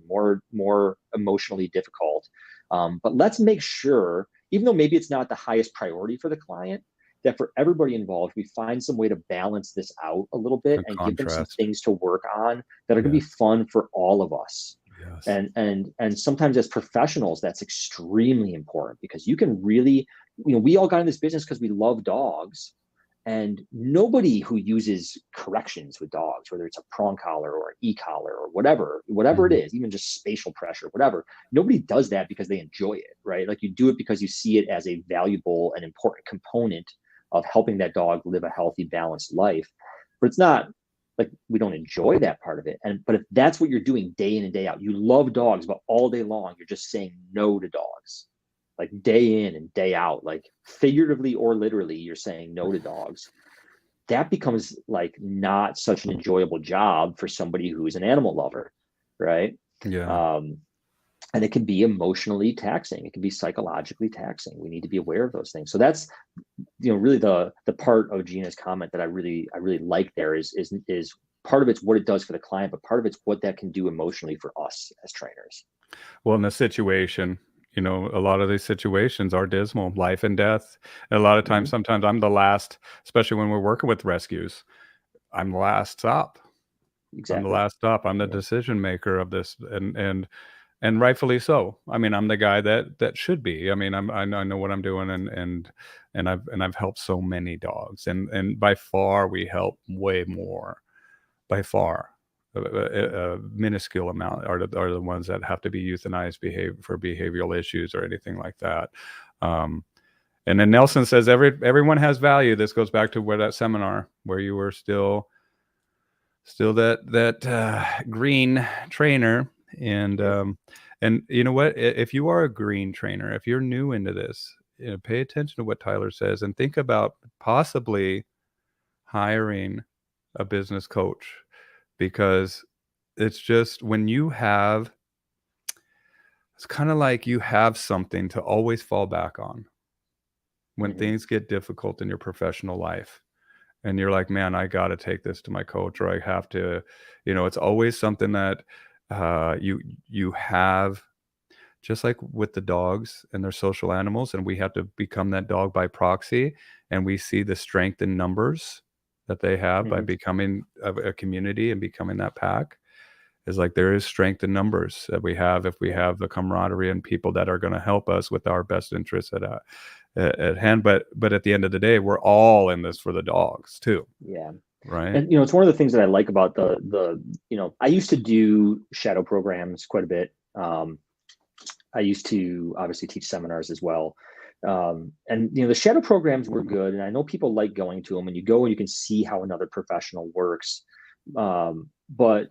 more emotionally difficult. But let's make sure, even though maybe it's not the highest priority for the client, that for everybody involved, we find some way to balance this out a little bit A and give them some contrast. things to work on that are going to Yes. be fun for all of us. Yes. And sometimes as professionals, that's extremely important, because you can really, we all got in this business because we love dogs. And nobody who uses corrections with dogs, whether it's a prong collar or an e-collar or whatever it Mhm. is, even just spatial pressure, whatever, nobody does that because they enjoy it, right? Like, you do it because you see it as a valuable and important component of helping that dog live a healthy, balanced life. But it's not like we don't enjoy that part of it. But if that's what you're doing day in and day out, you love dogs, but all day long you're just saying no to dogs, like day in and day out, like figuratively or literally, you're saying no to dogs. That becomes like not such an enjoyable job for somebody who's an animal lover, right? Yeah. Um, and it can be emotionally taxing. It can be psychologically taxing. We need to be aware of those things. So that's, really the part of Gina's comment that I really like there is part of it's what it does for the client, but part of it's what that can do emotionally for us as trainers. Well, in the situation, a lot of these situations are dismal, life and death. And a lot of times, Mm-hmm. sometimes I'm the last, especially when we're working with rescues. I'm the last stop. I'm the Exactly. last stop. I'm the Yeah. decision maker of this, and rightfully so. I mean, I'm the guy that should be. I mean, I know what I'm doing, and I've helped so many dogs, and by far we help way more, by far. A minuscule amount are the ones that have to be euthanized for behavioral issues or anything like that. Um, and then Nelson says everyone has value. This goes back to where that seminar where you were still that green trainer, and Yep. and you know what, if you are a green trainer, if you're new into this, pay attention to what Tyler says and think about possibly hiring a business coach, because it's just when you have it's kind of like you have something to always fall back on when Mm-hmm. things get difficult in your professional life, and you're like, man, I got to take this to my coach, or I have to, it's always something that you have, just like with the dogs and their social animals, and we have to become that dog by proxy, and we see the strength in numbers that they have by Mm-hmm. becoming a community and becoming that pack. Is like there is strength in numbers that we have if we Yeah. have the camaraderie and people that are going to help us with our best interests at hand. But at the end of the day, we're all in this for the dogs too, Yeah. right? And it's one of the things that I like about I used to do shadow programs quite a bit. I used to obviously teach seminars as well. And the shadow programs were good, and I know people like going to them, and you go and you can see how another professional works. But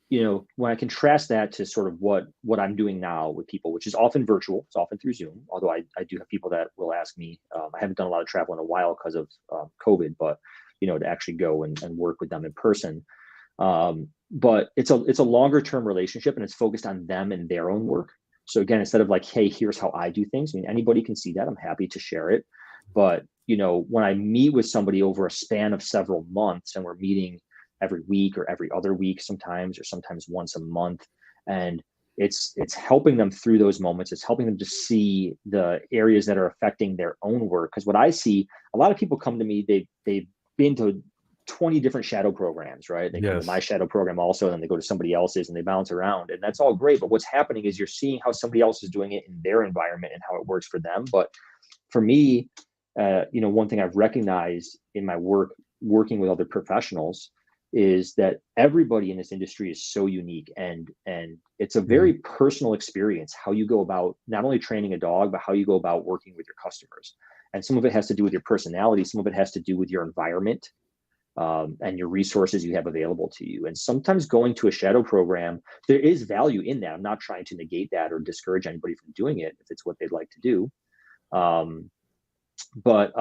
when I contrast that to sort of what I'm doing now with people, which is often virtual, it's often through Zoom, although I do have people that will ask me. I haven't done a lot of travel in a while because of COVID, but to actually go and work with them in person. But it's a longer term relationship, and it's focused on them and their own work. So again, instead of like, hey, here's how I do things, I mean, anybody can see that. I'm happy to share it. But, when I meet with somebody over a span of several months, and we're meeting every week or every other week sometimes, or sometimes once a month, and it's helping them through those moments. It's helping them to see the areas that are affecting their own work. Because what I see, a lot of people come to me, they've been to 20 different shadow programs, right? They come to my Yes. shadow program also, and then they go to somebody else's, and they bounce around, and that's all great. But what's happening is you're seeing how somebody else is doing it in their environment and how it works for them. But for me, one thing I've recognized in my work working with other professionals is that everybody in this industry is so unique, and it's a Mhm. very personal experience how you go about not only training a dog, but how you go about working with your customers. And some of it has to do with your personality, some of it has to do with your environment, and your resources you have available to you. And sometimes going to a shadow program, there is value in that. I'm not trying to negate that or discourage anybody from doing it if it's what they'd like to do. Um, but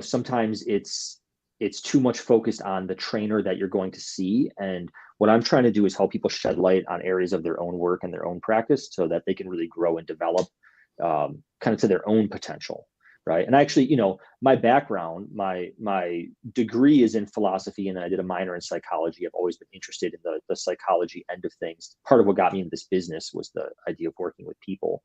sometimes it's too much focused on the trainer that you're going to see. And what I'm trying to do is help people shed light on areas of their own work and their own practice so that they can really grow and develop, kind of to their own potential. Right. And actually, my background, my degree is in philosophy, and I did a minor in psychology. I've always been interested in the psychology end of things. Part of what got me into this business was the idea of working with people.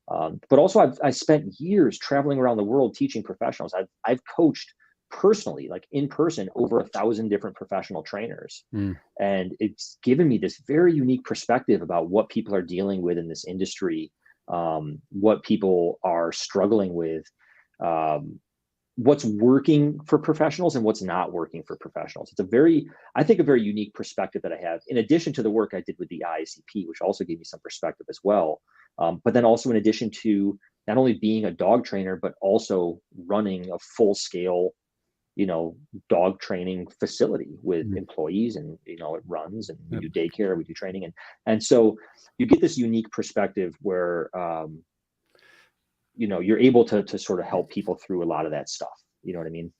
But also, I spent years traveling around the world teaching professionals. I've coached personally, like in person, over 1,000 different professional trainers, Mm. and it's given me this very unique perspective about what people are dealing with in this industry, what people are struggling with, um, what's working for professionals and what's not working for professionals. It's I think, a very unique perspective that I have, in addition to the work I did with the IACP, which also gave me some perspective as well. But then also, in addition to not only being a dog trainer, but also running a full scale, dog training facility with Mm. employees, and, it runs, and we Yep. do daycare, we do training. And so you get this unique perspective where, you're able to sort of help people through a lot of that stuff. You know what I mean?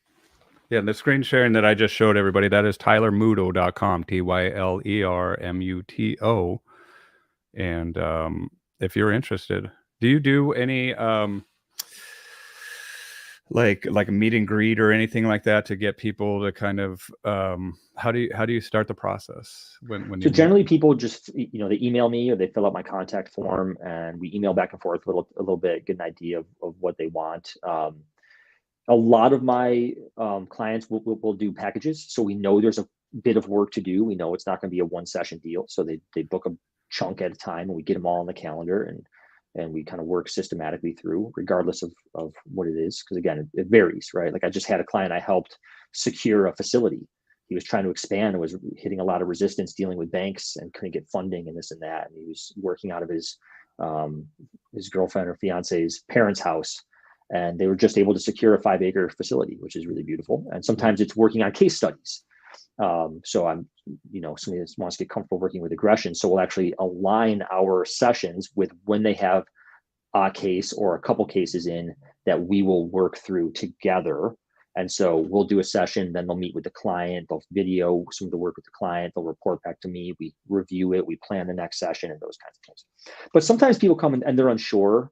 Yeah, and the screen sharing that I just showed everybody, that is tylermuto.com, TYLERMUTO. And if you're interested, do you do any like a meet and greet or anything like that to get people to kind of how do you start the process when So you meet? generally, people just, they email me, or they fill out my contact form, and we email back and forth a little bit, get an idea of what they want. A lot of my clients will do packages, so we know there's a bit of work to do. We know it's not going to be a one session deal, so they book a chunk at a time, and we get them all on the calendar, and we kind of work systematically through, regardless of what it is, because again, it varies, right? Like, I just had a client I helped secure a facility. He was trying to expand and was hitting a lot of resistance dealing with banks, and couldn't get funding and this and that. And he was working out of his girlfriend or fiance's parents' house, and they were just able to secure a 5-acre facility, which is really beautiful. And Yeah. sometimes it's working on case studies. So I'm, somebody that wants to get comfortable working with aggression. So we'll actually align our sessions with when they have a case or a couple cases in that we will work through together. And so we'll do a session, then they'll meet with the client, they'll video some of the work with the client, they'll report back to me, we review it, we plan the next session, and those kinds of things. But sometimes people come in and they're unsure,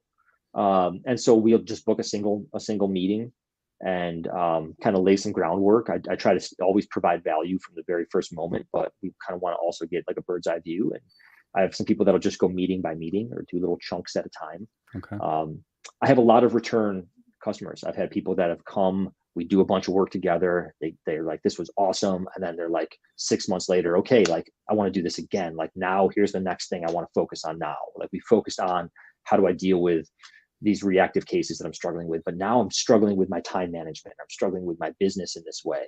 and so we'll just book a single meeting, and kind of lay some groundwork. I try to always provide value from the very first moment, but we kind of want to also get like a bird's eye view. And I have some people that'll just go meeting by meeting, or do little chunks at a time. Okay. I have a lot of return customers. I've had people that have come, we do a bunch of work together. They're like, this was awesome. And then they're like 6 months later, okay, like, I want to do this again. Like, now here's the next thing I want to focus on now. Like, we focused on how do I deal with these reactive cases that I'm struggling with, but now I'm struggling with my time management. I'm struggling with my business in this way,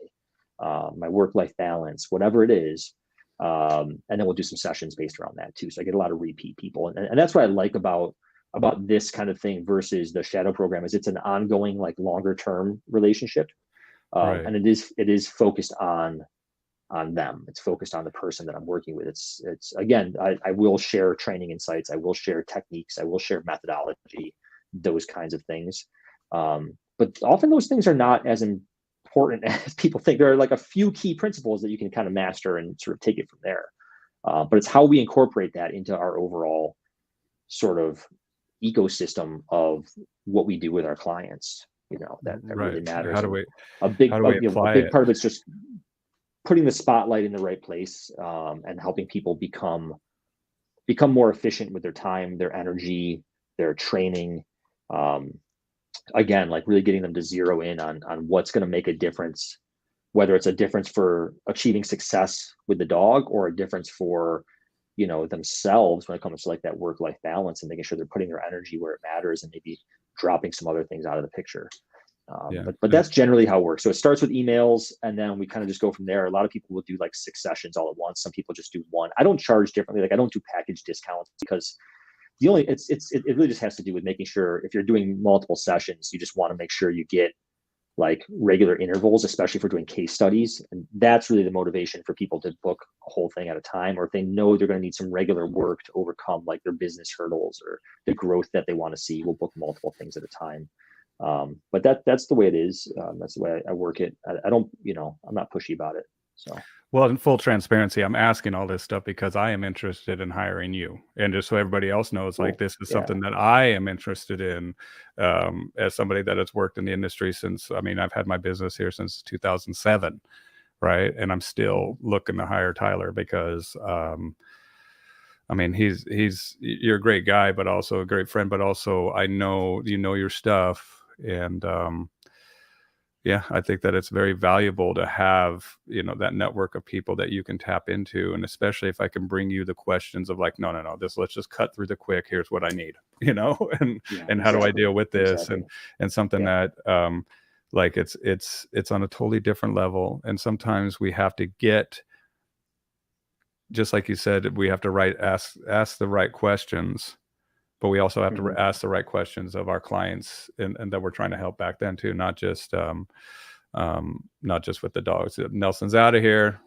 my work-life balance, whatever it is. And then we'll do some sessions based around that too. So I get a lot of repeat people, and that's what I like about this kind of thing versus the shadow program, is it's an ongoing, like, longer term relationship, Right. and it is focused on them. It's focused on the person that I'm working with. It's again, I will share training insights, I will share techniques, I will share methodology, those kinds of things. But often those things are not as important as people think. There are like a few key principles that you can kind of master and sort of take it from there. But it's how we incorporate that into our overall sort of ecosystem of what we do with our clients. that really Right. matters. And how do we a apply big it? part of it's just putting the spotlight in the right place, and helping people become more efficient with their time, their energy, their training. Um, Again, like really getting them to zero in on what's going to make a difference, whether it's a difference for achieving success with the dog or a difference for themselves when it comes to like that work-life balance and making sure they're putting their energy where it matters and maybe dropping some other things out of the picture. Yeah. But that's generally how it works. So it starts with emails, and then we kind of just go from there. A lot of people will do like 6 sessions all at once. Some people just do one. I don't charge differently. Like I don't do package discounts because it really just has to do with making sure if you're doing multiple sessions, you just want to make sure you get like regular intervals, especially for doing case studies. And that's really the motivation for people to book a whole thing at a time, or if they know they're going to need some regular work to overcome like their business hurdles or the growth that they want to see, we'll book multiple things at a time. But that's the way it is. That's the way I work it. I don't, I'm not pushy about it. So. Well, in full transparency, I'm asking all this stuff because I am interested in hiring you, and just so everybody else knows, like Cool. this is Yeah. something that I am interested in, as somebody that has worked in the industry since. I mean, I've had my business here since 2007, right? And I'm still looking to hire Tyler because, I mean, you're a great guy, but also a great friend, but also I know you know your stuff, and yeah, I think that it's very valuable to have, that network of people that you can tap into. And especially if I can bring you the questions of like, no, let's just cut through the quick. Here's what I need, and Yeah, and how do I deal with this? Exactly. And something Yeah. that, like it's on a totally different level. And sometimes we have to get, just like you said, we have to ask the right questions, but we also have to ask the right questions of our clients and that we're trying to help back then too, not just with the dogs. Nelson's out of here.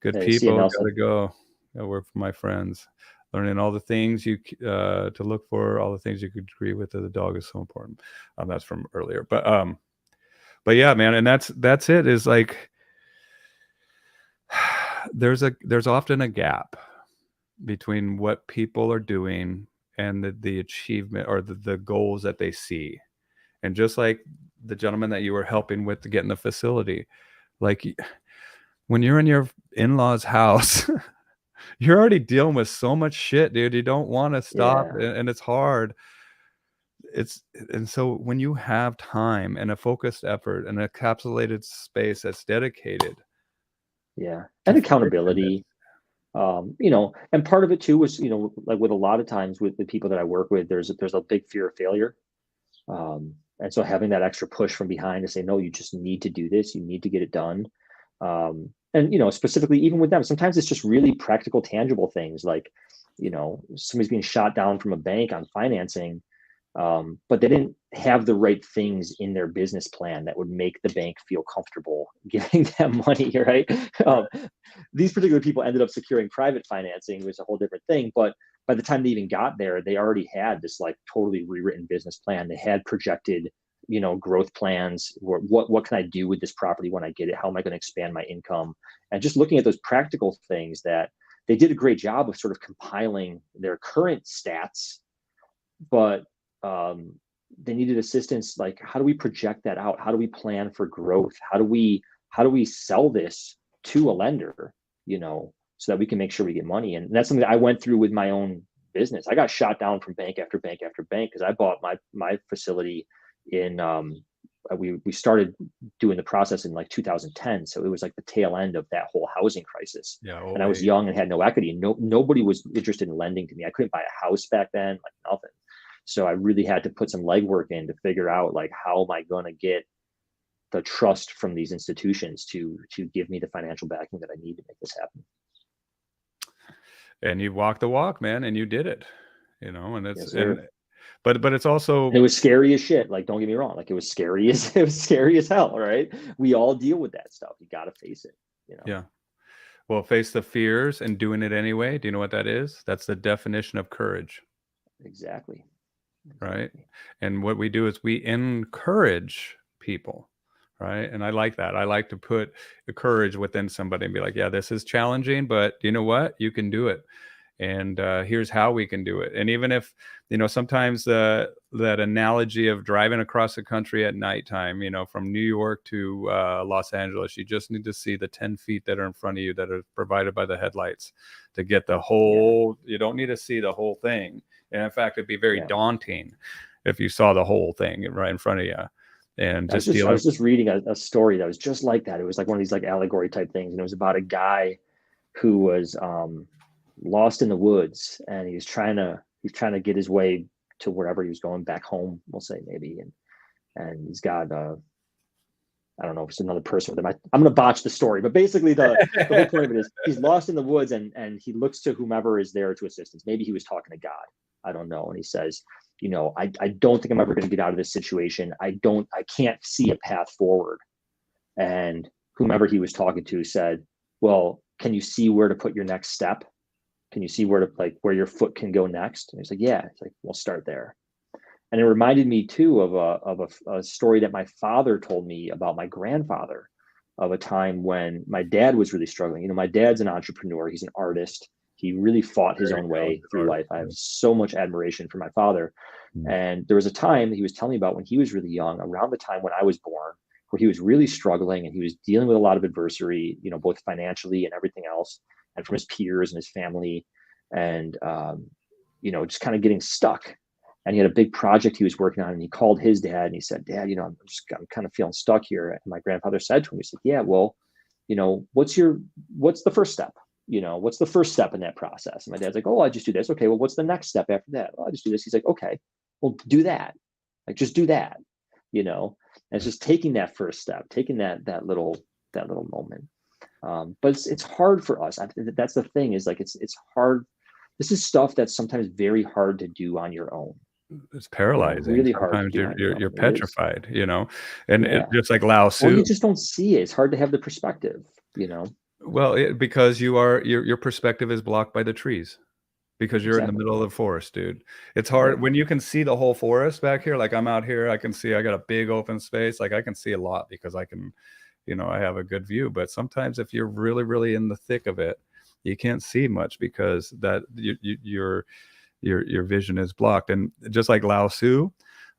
Good Hey, see you, people, gotta Nelson. go. Gotta work for my friends. Learning all the things to look for, all the things you could agree with. The dog is so important. That's from earlier, but yeah, man, and that's it. Is like there's often a gap between what people are doing and the achievement or the goals that they see. And just like the gentleman that you were helping with to get in the facility, like when you're in your in-laws house, you're already dealing with so much shit, dude. You don't want to stop, Yeah. and it's hard. And so when you have time and a focused effort and a encapsulated space that's dedicated, Yeah. to And fixing this. accountability. And part of it too was, like with a lot of times with the people that I work with, there's a big fear of failure. And so having that extra push from behind to say, no, you just need to do this, you need to get it done. And specifically even with them, sometimes it's just really practical, tangible things like, somebody's being shot down from a bank on financing, but they didn't have the right things in their business plan that would make the bank feel comfortable giving them money, right? These particular people ended up securing private financing, which is a whole different thing. But by the time they even got there, they already had this like totally rewritten business plan. They had projected, growth plans. What can I do with this property when I get it? How am I going to expand my income? And just looking at those practical things that they did a great job of sort of compiling their current stats, but they needed assistance. Like, how do we project that out? How do we plan for growth? How do we sell this to a lender, so that we can make sure we get money? And that's something that I went through with my own business. I got shot down from bank after bank after bank because I bought my facility in we started doing the process in like 2010, so it was like the tail end of that whole housing crisis. Yeah. And I was young and had no equity, and nobody was interested in lending to me. I couldn't buy a house back then, like nothing. So I really had to put some legwork in to figure out like, how am I going to get the trust from these institutions to give me the financial backing that I need to make this happen. And you walked the walk, man, and you did it. And it's Yes, sir. but it's also, And it was scary as shit. Like, don't get me wrong. Like, it was scary as hell. Right? We all deal with that stuff. You got to face it. yeah. Well, face the fears and doing it anyway. Do you know what that is? That's the definition of courage. Exactly. Right. And what we do is we encourage people. Right. And I like that. I like to put the courage within somebody and be like, yeah, this is challenging, but you know what? You can do it. and here's how we can do it. And even if, sometimes that analogy of driving across the country at nighttime, from New York to Los Angeles, you just need to see the 10 feet that are in front of you that are provided by the headlights to get the whole, you don't need to see the whole thing. And in fact, it'd be very daunting if you saw the whole thing right in front of you. And I was just reading a story that was just like that. It was like one of these like allegory type things, and it was about a guy who was lost in the woods, and he's trying to get his way to wherever he was going, back home, we'll say, maybe, and he's got I don't know if it's another person with him. I'm going to botch the story, but basically the whole point of it is he's lost in the woods, and he looks to whomever is there to assistance. Maybe he was talking to God, I don't know, and he says, I don't think I'm ever going to get out of this situation. I can't see a path forward. And whomever he was talking to said, well, can you see where to put your next step? Can you see where your foot can go next? And he's like, yeah. It's like, we'll start there. And it reminded me too of a story that my father told me about my grandfather, of a time when my dad was really struggling. My dad's an entrepreneur. He's an artist. He really fought his own way through life. I have so much admiration for my father. And there was a time that he was telling me about when he was really young, around the time when I was born, where he was really struggling and he was dealing with a lot of adversity, both financially and everything else, and from his peers and his family, and just kind of getting stuck. And he had a big project he was working on, and he called his dad and he said, Dad, I'm kind of feeling stuck here. And my grandfather said to him, he said, yeah, well, what's the first step? What's the first step in that process? And my dad's like, oh, I just do this. Okay, well, what's the next step after that? Well, I just do this. He's like, okay, well, do that. Like, just do that. And it's just taking that first step, taking that little moment. But it's hard for us. That's the thing, is like, it's hard. This is stuff that's sometimes very hard to do on your own. It's paralyzing. Really hard to Sometimes do. you're petrified, and just like Lao Tzu. Or you just don't see it. It's hard to have the perspective, Well, because your perspective is blocked by the trees, because you're in the Exactly. middle of the forest, dude. It's hard when you can see the whole forest back here. Like, I'm out here, I got a big open space. Like, I can see a lot because I can, I have a good view. But sometimes if you're really, really in the thick of it, you can't see much because that your vision is blocked. And just like Lao Tzu,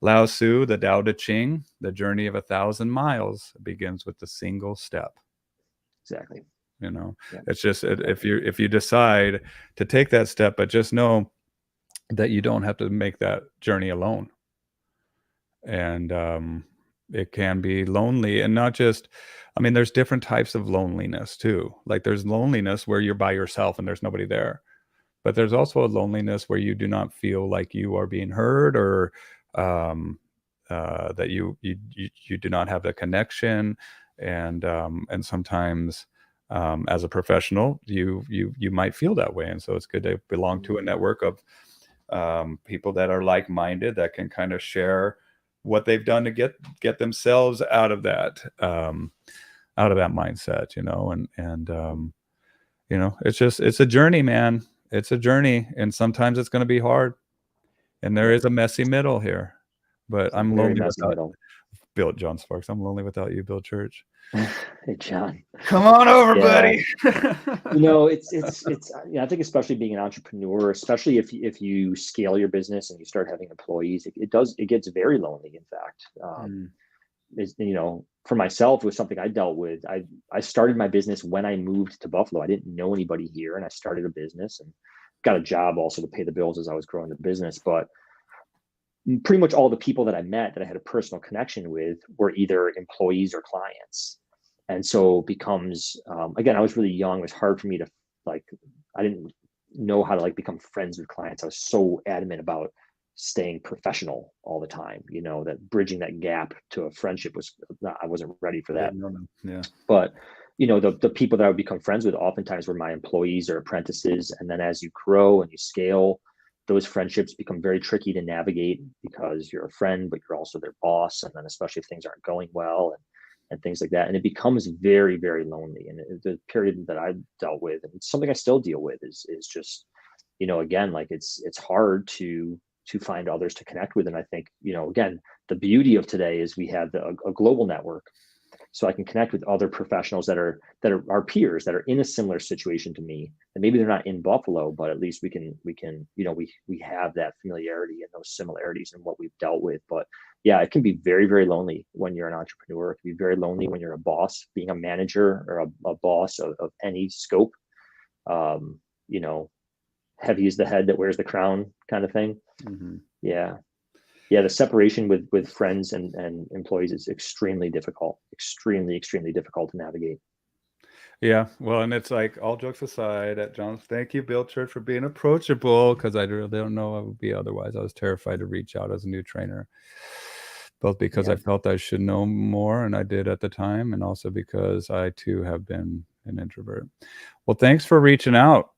the Tao Te Ching, the journey of 1,000 miles begins with a single step. Exactly. It's just, if you decide to take that step, but just know that you don't have to make that journey alone. And it can be lonely, and not just, there's different types of loneliness too. Like, there's loneliness where you're by yourself and there's nobody there. But there's also a loneliness where you do not feel like you are being heard, or that you do not have the connection. And sometimes, as a professional, you might feel that way. And so it's good to belong to a network of people that are like-minded, that can kind of share what they've done to get themselves out of that mindset, it's a journey, man. It's a journey, and sometimes it's going to be hard, and there is a messy middle here. But I'm lonely without Bill, John Sparks. I'm lonely without you, Bill Church. Hey, John, come on over, buddy. It's I think, especially being an entrepreneur, especially if you scale your business and you start having employees, it gets very lonely. In fact, for myself, it was something I dealt with. I started my business when I moved to Buffalo. I didn't know anybody here, and I started a business and got a job also to pay the bills as I was growing the business. But pretty much all the people that I met that I had a personal connection with were either employees or clients. And so it becomes, again, I was really young. It was hard for me to, I didn't know how to become friends with clients. I was so adamant about staying professional all the time, that bridging that gap to a friendship I wasn't ready for that. Yeah. But, the people that I would become friends with oftentimes were my employees or apprentices. And then as you grow and you scale, those friendships become very tricky to navigate, because you're a friend, but you're also their boss. And then especially if things aren't going well and things like that. And it becomes very, very lonely. And the period that I dealt with, and it's something I still deal with, is just, again, it's hard to find others to connect with. And I think, again, the beauty of today is we have a global network. so I can connect with other professionals that are our peers that are in a similar situation to me. And maybe they're not in Buffalo, but at least we can we have that familiarity and those similarities in what we've dealt with. But yeah, it can be very, very lonely when you're an entrepreneur. It can be very lonely when you're a boss, being a manager or a boss of any scope. You know, heavy is the head that wears the crown kind of thing. Mm-hmm. Yeah. Yeah. The separation with friends and employees is extremely difficult, extremely difficult to navigate. Yeah, well, and it's like, all jokes aside, at John's, thank you, Bill Church, for being approachable, because I really don't know I would be otherwise. I was terrified to reach out as a new trainer, both because I felt I should know more, and I did at the time, and also because I too have been an introvert. Well, thanks for reaching out,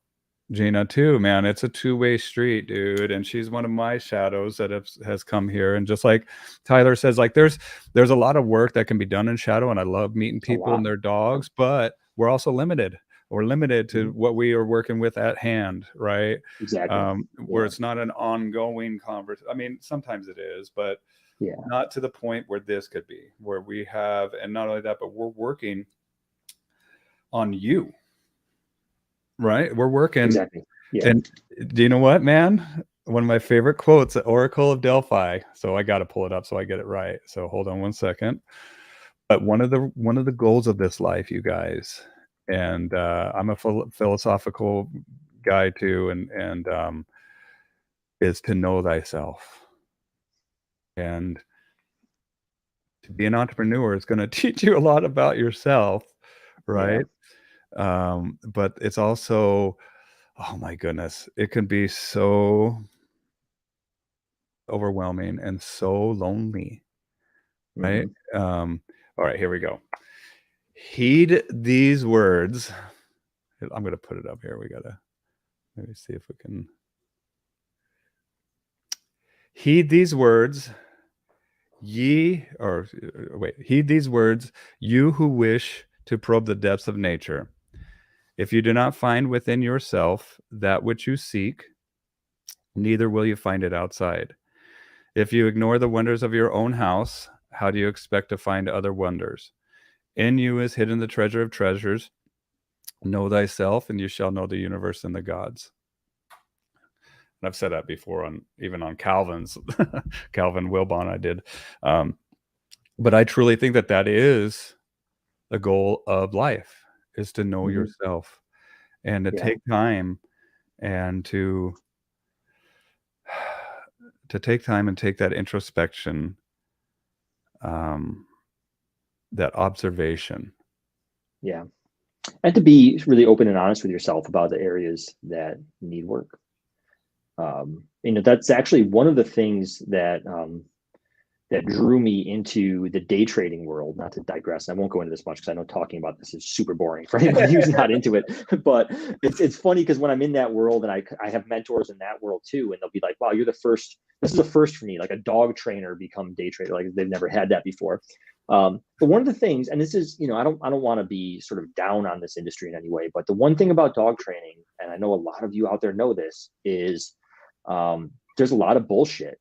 Gina, too, man. It's a two-way street, dude, and she's one of my shadows that has come here. And just like Tyler says, like there's a lot of work that can be done in shadow, and I love meeting people and their dogs, but we're also limited. We're limited to what we are working with at hand, right? Exactly. Where it's not an ongoing conversation. I mean, sometimes it is, but not to the point where this could be, where we have, and not only that, but we're working on you, right? We're working. Exactly. Yeah. And do you know what, man? One of my favorite quotes, the Oracle of Delphi. So I got to pull it up so I get it right. So hold on one second. But one of the goals of this life, you guys, and I'm a philosophical guy too, and is to know thyself. And to be an entrepreneur is going to teach you a lot about yourself, right? But it's also, oh my goodness, it can be so overwhelming and so lonely, right? All right, here we go. Heed these words. I'm going to put it up here. We got to maybe see if we can. Heed these words, heed these words, you who wish to probe the depths of nature. If you do not find within yourself that which you seek, neither will you find it outside. If you ignore the wonders of your own house, how do you expect to find other wonders? In you is hidden the treasure of treasures. Know thyself, and you shall know the universe and the gods. And I've said that before even on Calvin's Calvin Wilbon I did. But I truly think that is the goal of life, is to know yourself and to take time and to take time and take that introspection, that observation. Yeah. And to be really open and honest with yourself about the areas that need work. That's actually one of the things that that drew me into the day trading world. Not to digress, I won't go into this much because I know talking about this is super boring for anybody who's not into it. But it's funny because when I'm in that world, and I have mentors in that world too, and they'll be like, "Wow, you're the first. This is the first for me. Like a dog trainer become day trader. Like they've never had that before." But one of the things, and this is, I don't want to be sort of down on this industry in any way, but the one thing about dog training, and I know a lot of you out there know this, is there's a lot of bullshit.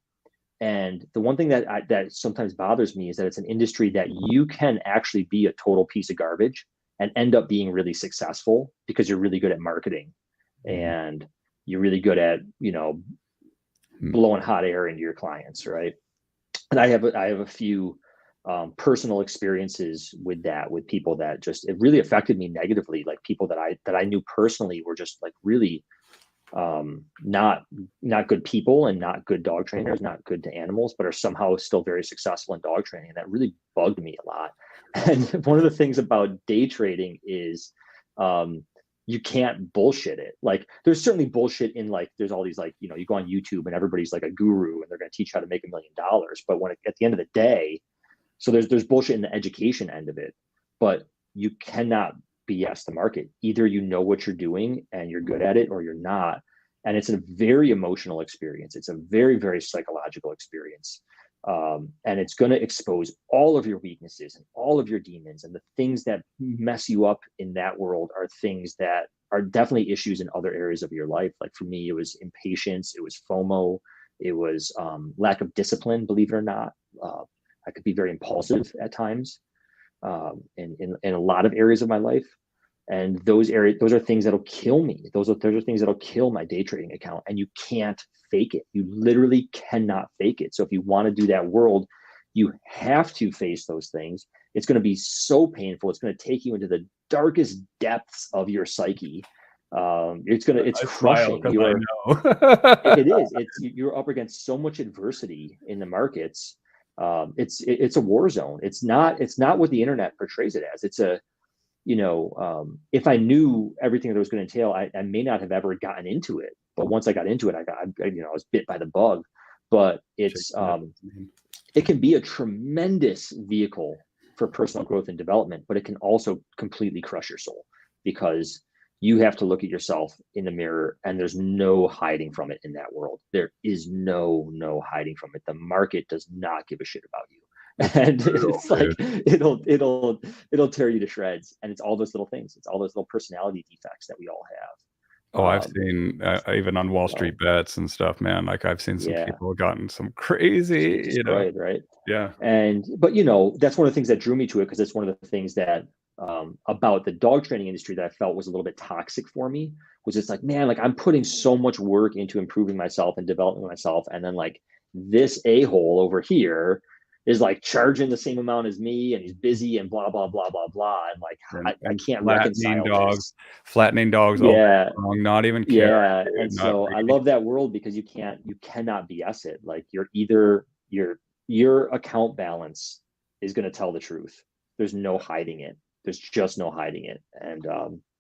And the one thing that sometimes bothers me is that it's an industry that you can actually be a total piece of garbage and end up being really successful because you're really good at marketing and you're really good at, blowing hot air into your clients, right? And I have a few personal experiences with that, with people that just, it really affected me negatively. Like people that I knew personally were just like really not good people and not good dog trainers, not good to animals, but are somehow still very successful in dog training. And that really bugged me a lot. And one of the things about day trading is you can't bullshit it. Like there's certainly bullshit in like, there's all these like, you go on YouTube and everybody's like a guru and they're going to teach how to make $1 million. But when at the end of the day, so there's bullshit in the education end of it, but you cannot BS the market. Either you know what you're doing and you're good at it, or you're not. And it's a very emotional experience. It's a very, very psychological experience. And it's going to expose all of your weaknesses and all of your demons. And the things that mess you up in that world are things that are definitely issues in other areas of your life. Like for me, it was impatience, it was FOMO, it was lack of discipline, believe it or not. I could be very impulsive at times. in a lot of areas of my life. And those are things that'll kill me. Those are things that'll kill my day trading account. And you can't fake it. You literally cannot fake it. So if you want to do that world, you have to face those things. It's going to be so painful. It's going to take you into the darkest depths of your psyche. It's I smile crushing. because I know. It is. You're up against so much adversity in the markets. It's a war zone. It's not what the internet portrays it as. It's a, if I knew everything that it was going to entail, I may not have ever gotten into it. But once I got into it, I was bit by the bug. But it can be a tremendous vehicle for personal growth and development, but it can also completely crush your soul, because you have to look at yourself in the mirror, and there's no hiding from it in that world. There is no hiding from it. The market does not give a shit about you. And it's like it'll tear you to shreds. And it's all those little things. It's all those little personality defects that we all have. Oh, I've seen even on Wall Street bets and stuff, man. Like I've seen some people gotten some crazy, destroyed, right? Yeah. But that's one of the things that drew me to it, because it's one of the things that about the dog training industry that I felt was a little bit toxic for me. Was it's like, man, like I'm putting so much work into improving myself and developing myself, and then like this a-hole over here is like charging the same amount as me, and he's busy and blah blah blah blah blah, and like I can't reconcile this. Flattening dogs, yeah, wrong, not even care. Yeah, and so I love that world, because you cannot BS it. Like your account balance is going to tell the truth. There's no hiding it. There's just no hiding it, and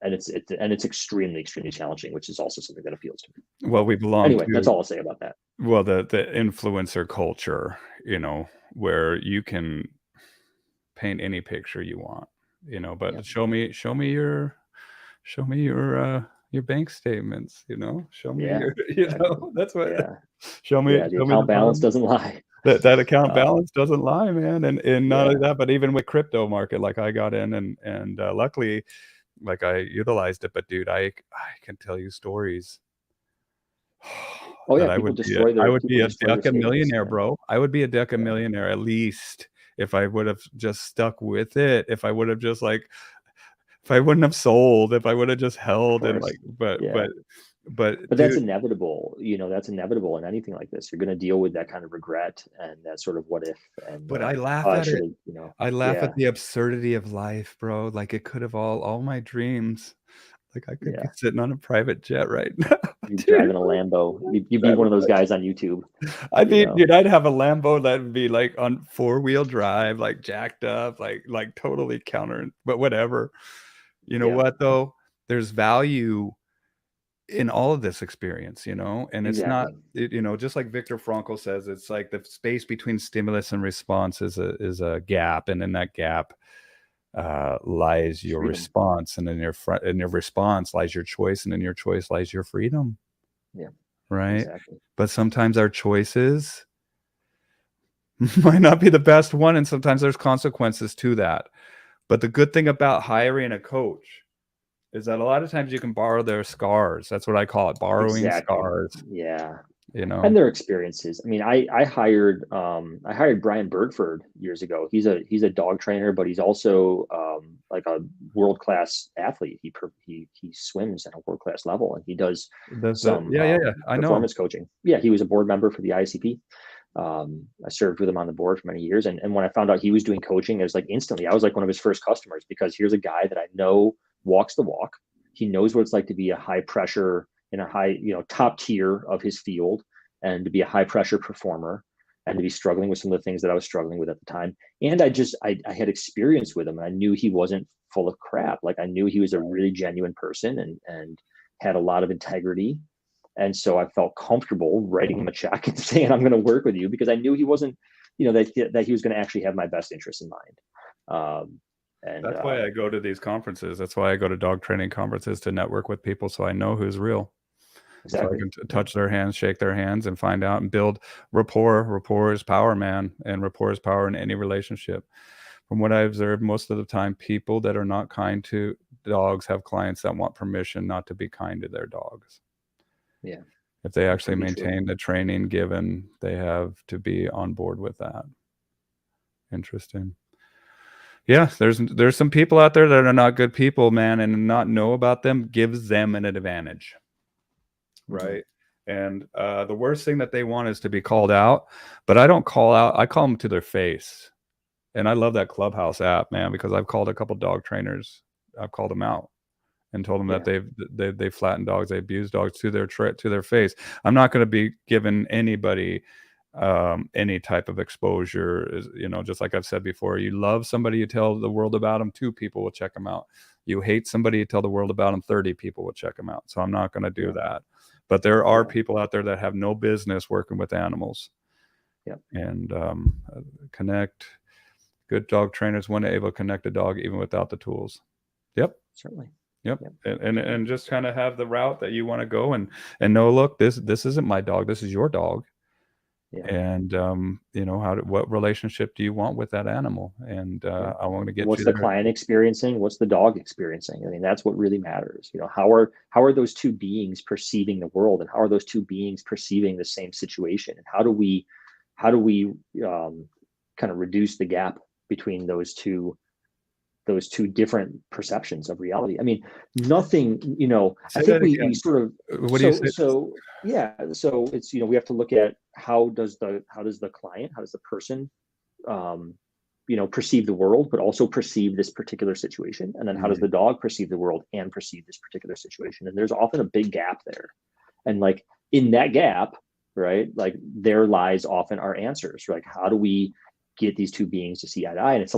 it's extremely challenging, which is also something that appeals to me. Well, we belong. Anyway, that's all I'll say about that. Well, the influencer culture, where you can paint any picture you want, but show me your bank statements, show me your, that's what, show me. The account balance doesn't lie. That account balance doesn't lie, man. And not only that, but even with crypto market, like I got in and luckily, like I utilized it, but dude, I can tell you stories. Oh yeah, I would be a deca millionaire, bro. I would be a deca millionaire at least if I would have just stuck with it. If I would have just if I wouldn't have sold, if I would have just held and but that's inevitable. That's inevitable in anything like this. You're going to deal with that kind of regret and that sort of what if. And but I laugh at it. I laugh at the absurdity of life, bro. Like it could have all my dreams. Like I could be sitting on a private jet right now. You're driving a Lambo. You'd be one of those guys on YouTube. Dude, I'd have a Lambo that would be like on 4-wheel drive, like jacked up, like totally counter, but whatever. You know what though? There's value in all of this experience, and it's not, just like Viktor Frankl says, it's like the space between stimulus and response is a gap, and in that gap lies your response, and in your response lies your choice, and in your choice lies your freedom. Right. Exactly. But sometimes our choices might not be the best one, and sometimes there's consequences to that. But the good thing about hiring a coach is that a lot of times you can borrow their scars. That's what I call it, borrowing scars. And their experiences. I mean, I hired Brian Bergford years ago. He's a dog trainer, but he's also like a world-class athlete. He swims at a world-class level, and he does performance coaching. Yeah, he was a board member for the ICP. I served with him on the board for many years, and when I found out he was doing coaching, it was like instantly I was like one of his first customers, because here's a guy that I know walks the walk. He knows what it's like to be a high pressure in a high, top tier of his field, and to be a high pressure performer, and to be struggling with some of the things that I was struggling with at the time. And I had experience with him, and I knew he wasn't full of crap. Like I knew he was a really genuine person and had a lot of integrity. And so I felt comfortable writing him a check and saying, I'm going to work with you, because I knew he wasn't, that he was going to actually have my best interest in mind. And that's why I go to these conferences. That's why I go to dog training conferences, to network with people, so I know who's real. Exactly. So I can touch their hands, shake their hands, and find out and build rapport. Rapport is power, man, and rapport is power in any relationship. From what I observed, most of the time, people that are not kind to dogs have clients that want permission not to be kind to their dogs. Yeah. If they actually maintain the training given, they have to be on board with that. Interesting. Yeah, there's some people out there that are not good people, man, and not know about them gives them an advantage, Mm-hmm. right? And the worst thing that they want is to be called out, but I don't call out. I call them to their face. And I love that Clubhouse app, man, because I've called a couple dog trainers. I've called them out and told them that Yeah. they flatten dogs, they abuse dogs to their face. I'm not going to be giving anybody any type of exposure. Is, just like I've said before, you love somebody, you tell the world about them, 2 people will check them out. You hate somebody, you tell the world about them, 30 people will check them out. So I'm not going to do that. But there are people out there that have no business working with animals. Yeah. And connect. Good dog trainers want to able to connect a dog even without the tools. Yep. Certainly. Yep. And just kind of have the route that you want to go and know, look, this isn't my dog. This is your dog. Yeah. And what relationship do you want with that animal? And I want to get what's you the there. client experiencing? What's the dog experiencing? I mean, that's what really matters. How are those 2 beings perceiving the world, and how are those 2 beings perceiving the same situation? And how do we kind of reduce the gap between those two different perceptions of reality? I mean, nothing, Say I think that we again. sort of, What do you say? so yeah, so it's, we have to look at how does the client, how does the person, perceive the world, but also perceive this particular situation. And then how does the dog perceive the world and perceive this particular situation? And there's often a big gap there. And like in that gap, right, like there lies often our answers. Like, how do we get these 2 beings to see eye to eye? And it's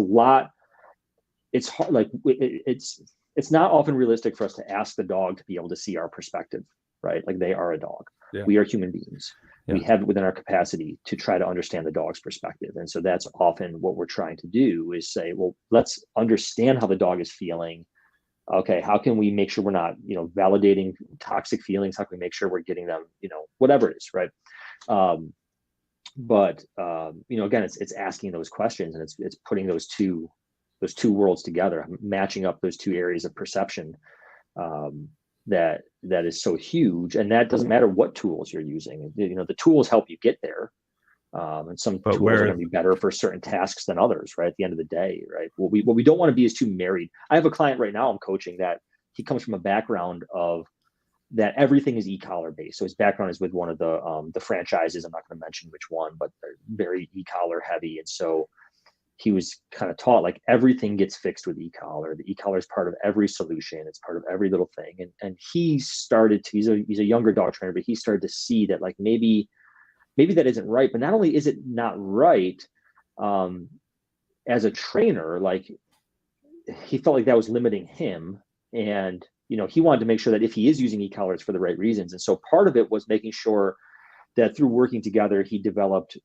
hard. Like it's not often realistic for us to ask the dog to be able to see our perspective, right? Like they are a dog. Yeah. We are human beings. Yeah. We have it within our capacity to try to understand the dog's perspective. And so that's often what we're trying to do, is say, well, let's understand how the dog is feeling. Okay, how can we make sure we're not, validating toxic feelings? How can we make sure we're getting them, whatever it is, right? Again, it's asking those questions, and it's putting those two worlds together, matching up those 2 areas of perception. That is so huge, and that doesn't matter what tools you're using. The tools help you get there, and some tools are going to be better for certain tasks than others, right? At the end of the day, right? What we don't want to be is too married. I have a client right now I'm coaching that he comes from a background of that everything is e-collar based. So his background is with one of the franchises. I'm not going to mention which one, but they're very e-collar heavy, and so he was kind of taught like everything gets fixed with e-collar. The e-collar is part of every solution. It's part of every little thing. And he started to, he's a younger dog trainer, but he started to see that like maybe that isn't right. But not only is it not right, as a trainer, like he felt like that was limiting him. And, he wanted to make sure that if he is using e-collar, it's for the right reasons. And so part of it was making sure that through working together, he developed,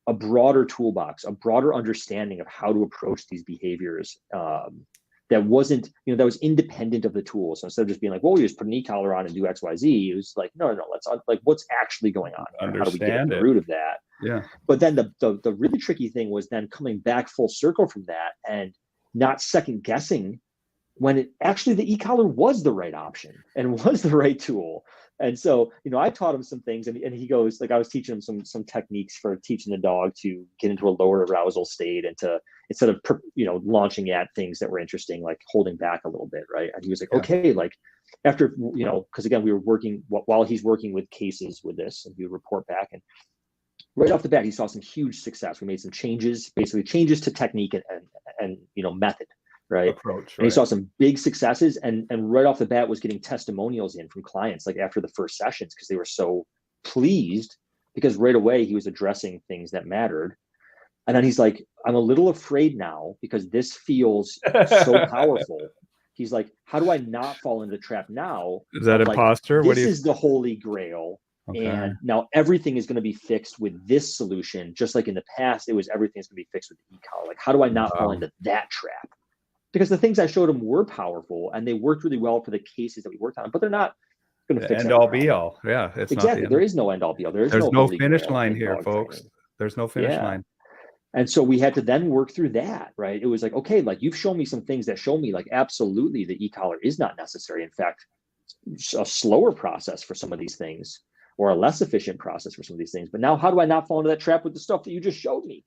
a broader toolbox, a broader understanding of how to approach these behaviors, that wasn't, that was independent of the tool. So instead of just being like, well, we just put an e-collar on and do X, Y, Z, it was like, no, let's like, what's actually going on here? How do we get at the root of that? Yeah. But then the really tricky thing was then coming back full circle from that and not second guessing when actually the e-collar was the right option and was the right tool. And so, I taught him some things, and he goes, like, I was teaching him some techniques for teaching the dog to get into a lower arousal state, and to, instead of, launching at things that were interesting, like holding back a little bit. Right. And he was like, okay, like after, cause again, we were working while he's working with cases with this, and he would report back, and right off the bat, he saw some huge success. We made some changes, basically changes to technique and method. Right. Approach, and he saw some big successes, and right off the bat was getting testimonials in from clients, like after the first sessions, because they were so pleased, because right away he was addressing things that mattered. And then he's like, I'm a little afraid now because this feels so powerful. He's like, how do I not fall into the trap now? Is that imposter? Like, this is the holy grail. Okay. And now everything is going to be fixed with this solution, just like in the past, it was everything's going to be fixed with the e-collar. Like, how do I not fall into that trap? Because the things I showed him were powerful and they worked really well for the cases that we worked on, but they're not going to fix end all be all. Yeah, it's exactly. There is no end all be all. There's no finish line here, folks. Training. There's no finish line. And so we had to then work through that, right? It was like, okay, like you've shown me some things that show me like absolutely the e-collar is not necessary. In fact, a slower process for some of these things, or a less efficient process for some of these things. But now how do I not fall into that trap with the stuff that you just showed me?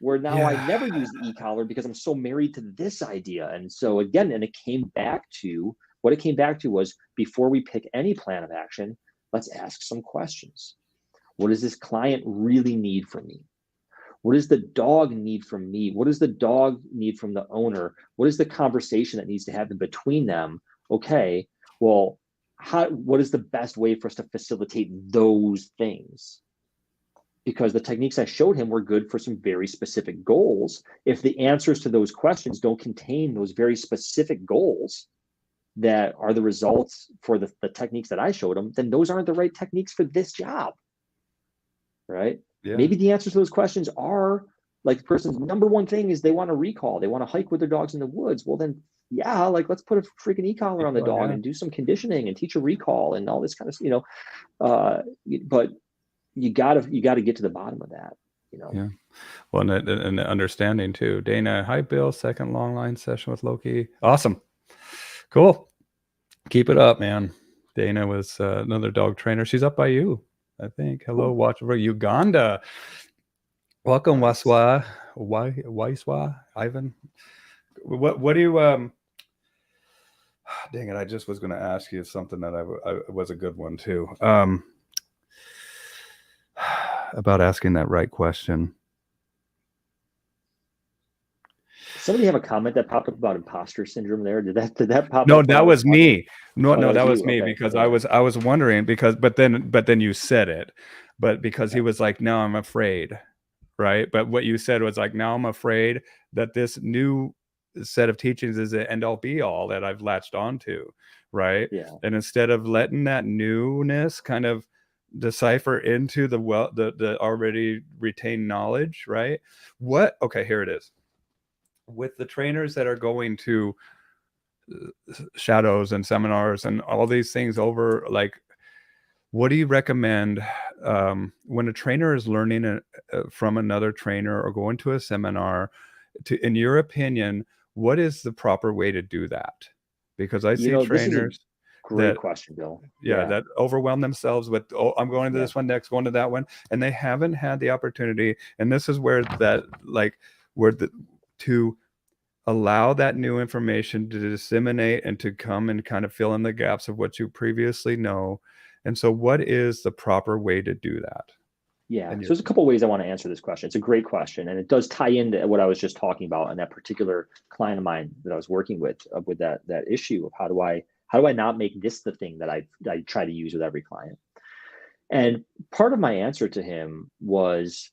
where now I Yeah. never use the e-collar because I'm so married to this idea. And so again, and it came back to what it came back to was, before we pick any plan of action, let's ask some questions. What does this client really need from me? What does the dog need from me? What does the dog need from the owner? What is the conversation that needs to happen between them? Okay, well, what is the best way for us to facilitate those things? Because the techniques I showed him were good for some very specific goals. If the answers to those questions don't contain those very specific goals that are the results for the techniques that I showed him, then those aren't the right techniques for this job, right? Yeah. Maybe the answers to those questions are, like, the person's number one thing is they want to recall, they want to hike with their dogs in the woods. Well, then, yeah, like, let's put a freaking e-collar on the dog Yeah. and do some conditioning and teach a recall and all this kind of, but you gotta get to the bottom of that, Yeah. Well, and understanding too. Dana, hi Bill. Second long line session with Loki. Awesome. Cool. Keep it up, man. Dana was another dog trainer. She's up by you, I think. Hello, Cool. watch over Uganda. Welcome, Nice. Waiswa, Ivan. What do you dang it, I just was going to ask you something that I was a good one too. About asking that right question. Somebody have a comment that popped up about imposter syndrome there. Did that pop No, up while I that was was talking? me. No, Oh, that was that was you. me, Okay. because Yeah. I was wondering, because but then you said it. But because he was like, "No, I'm afraid." Right? But what you said was like, "Now I'm afraid that this new set of teachings is the end all be all that I've latched onto." Right? Yeah. And instead of letting that newness kind of decipher into the already retained knowledge, right? Okay, here it is. With the trainers that are going to shadows and seminars and all these things over, like, what do you recommend when a trainer is learning from another trainer or going to a seminar? In your opinion, what is the proper way to do that? Because I see This is a trainers great that, question, Bill. yeah, that overwhelm themselves with, oh, I'm going to Yeah. this one next, going to that one, and they haven't had the opportunity. And this is where that, like, where the to allow that new information to disseminate and to come and kind of fill in the gaps of what you previously know. And so what is the proper way to do that? Yeah. And So there's a couple of ways I want to answer this question. It's a great question, and it does tie into what I was just talking about and that particular client of mine that I was working with that issue of how do I not make this the thing that I try to use with every client. And part of my answer to him was,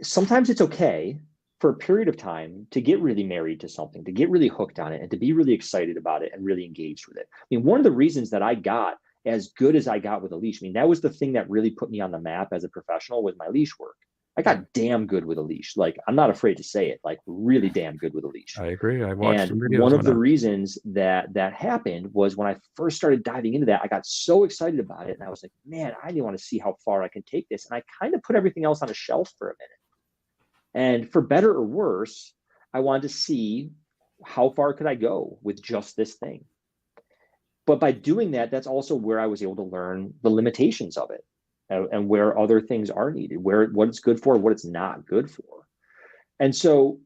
sometimes it's okay for a period of time to get really married to something, to get really hooked on it, and to be really excited about it and really engaged with it. I mean, one of the reasons that I got as good as I got with a leash, I mean, that was the thing that really put me on the map as a professional, with my leash work. I got damn good with a leash. Like, I'm not afraid to say it, like, really damn good with a leash. I agree. I watched And some videos one of when the reasons that happened was when I first started diving into that, I got so excited about it. And I was like, man, I want to see how far I can take this. And I kind of put everything else on a shelf for a minute. And for better or worse, I wanted to see how far could I go with just this thing. But by doing that, that's also where I was able to learn the limitations of it, and where other things are needed, what it's good for, what it's not good for. And so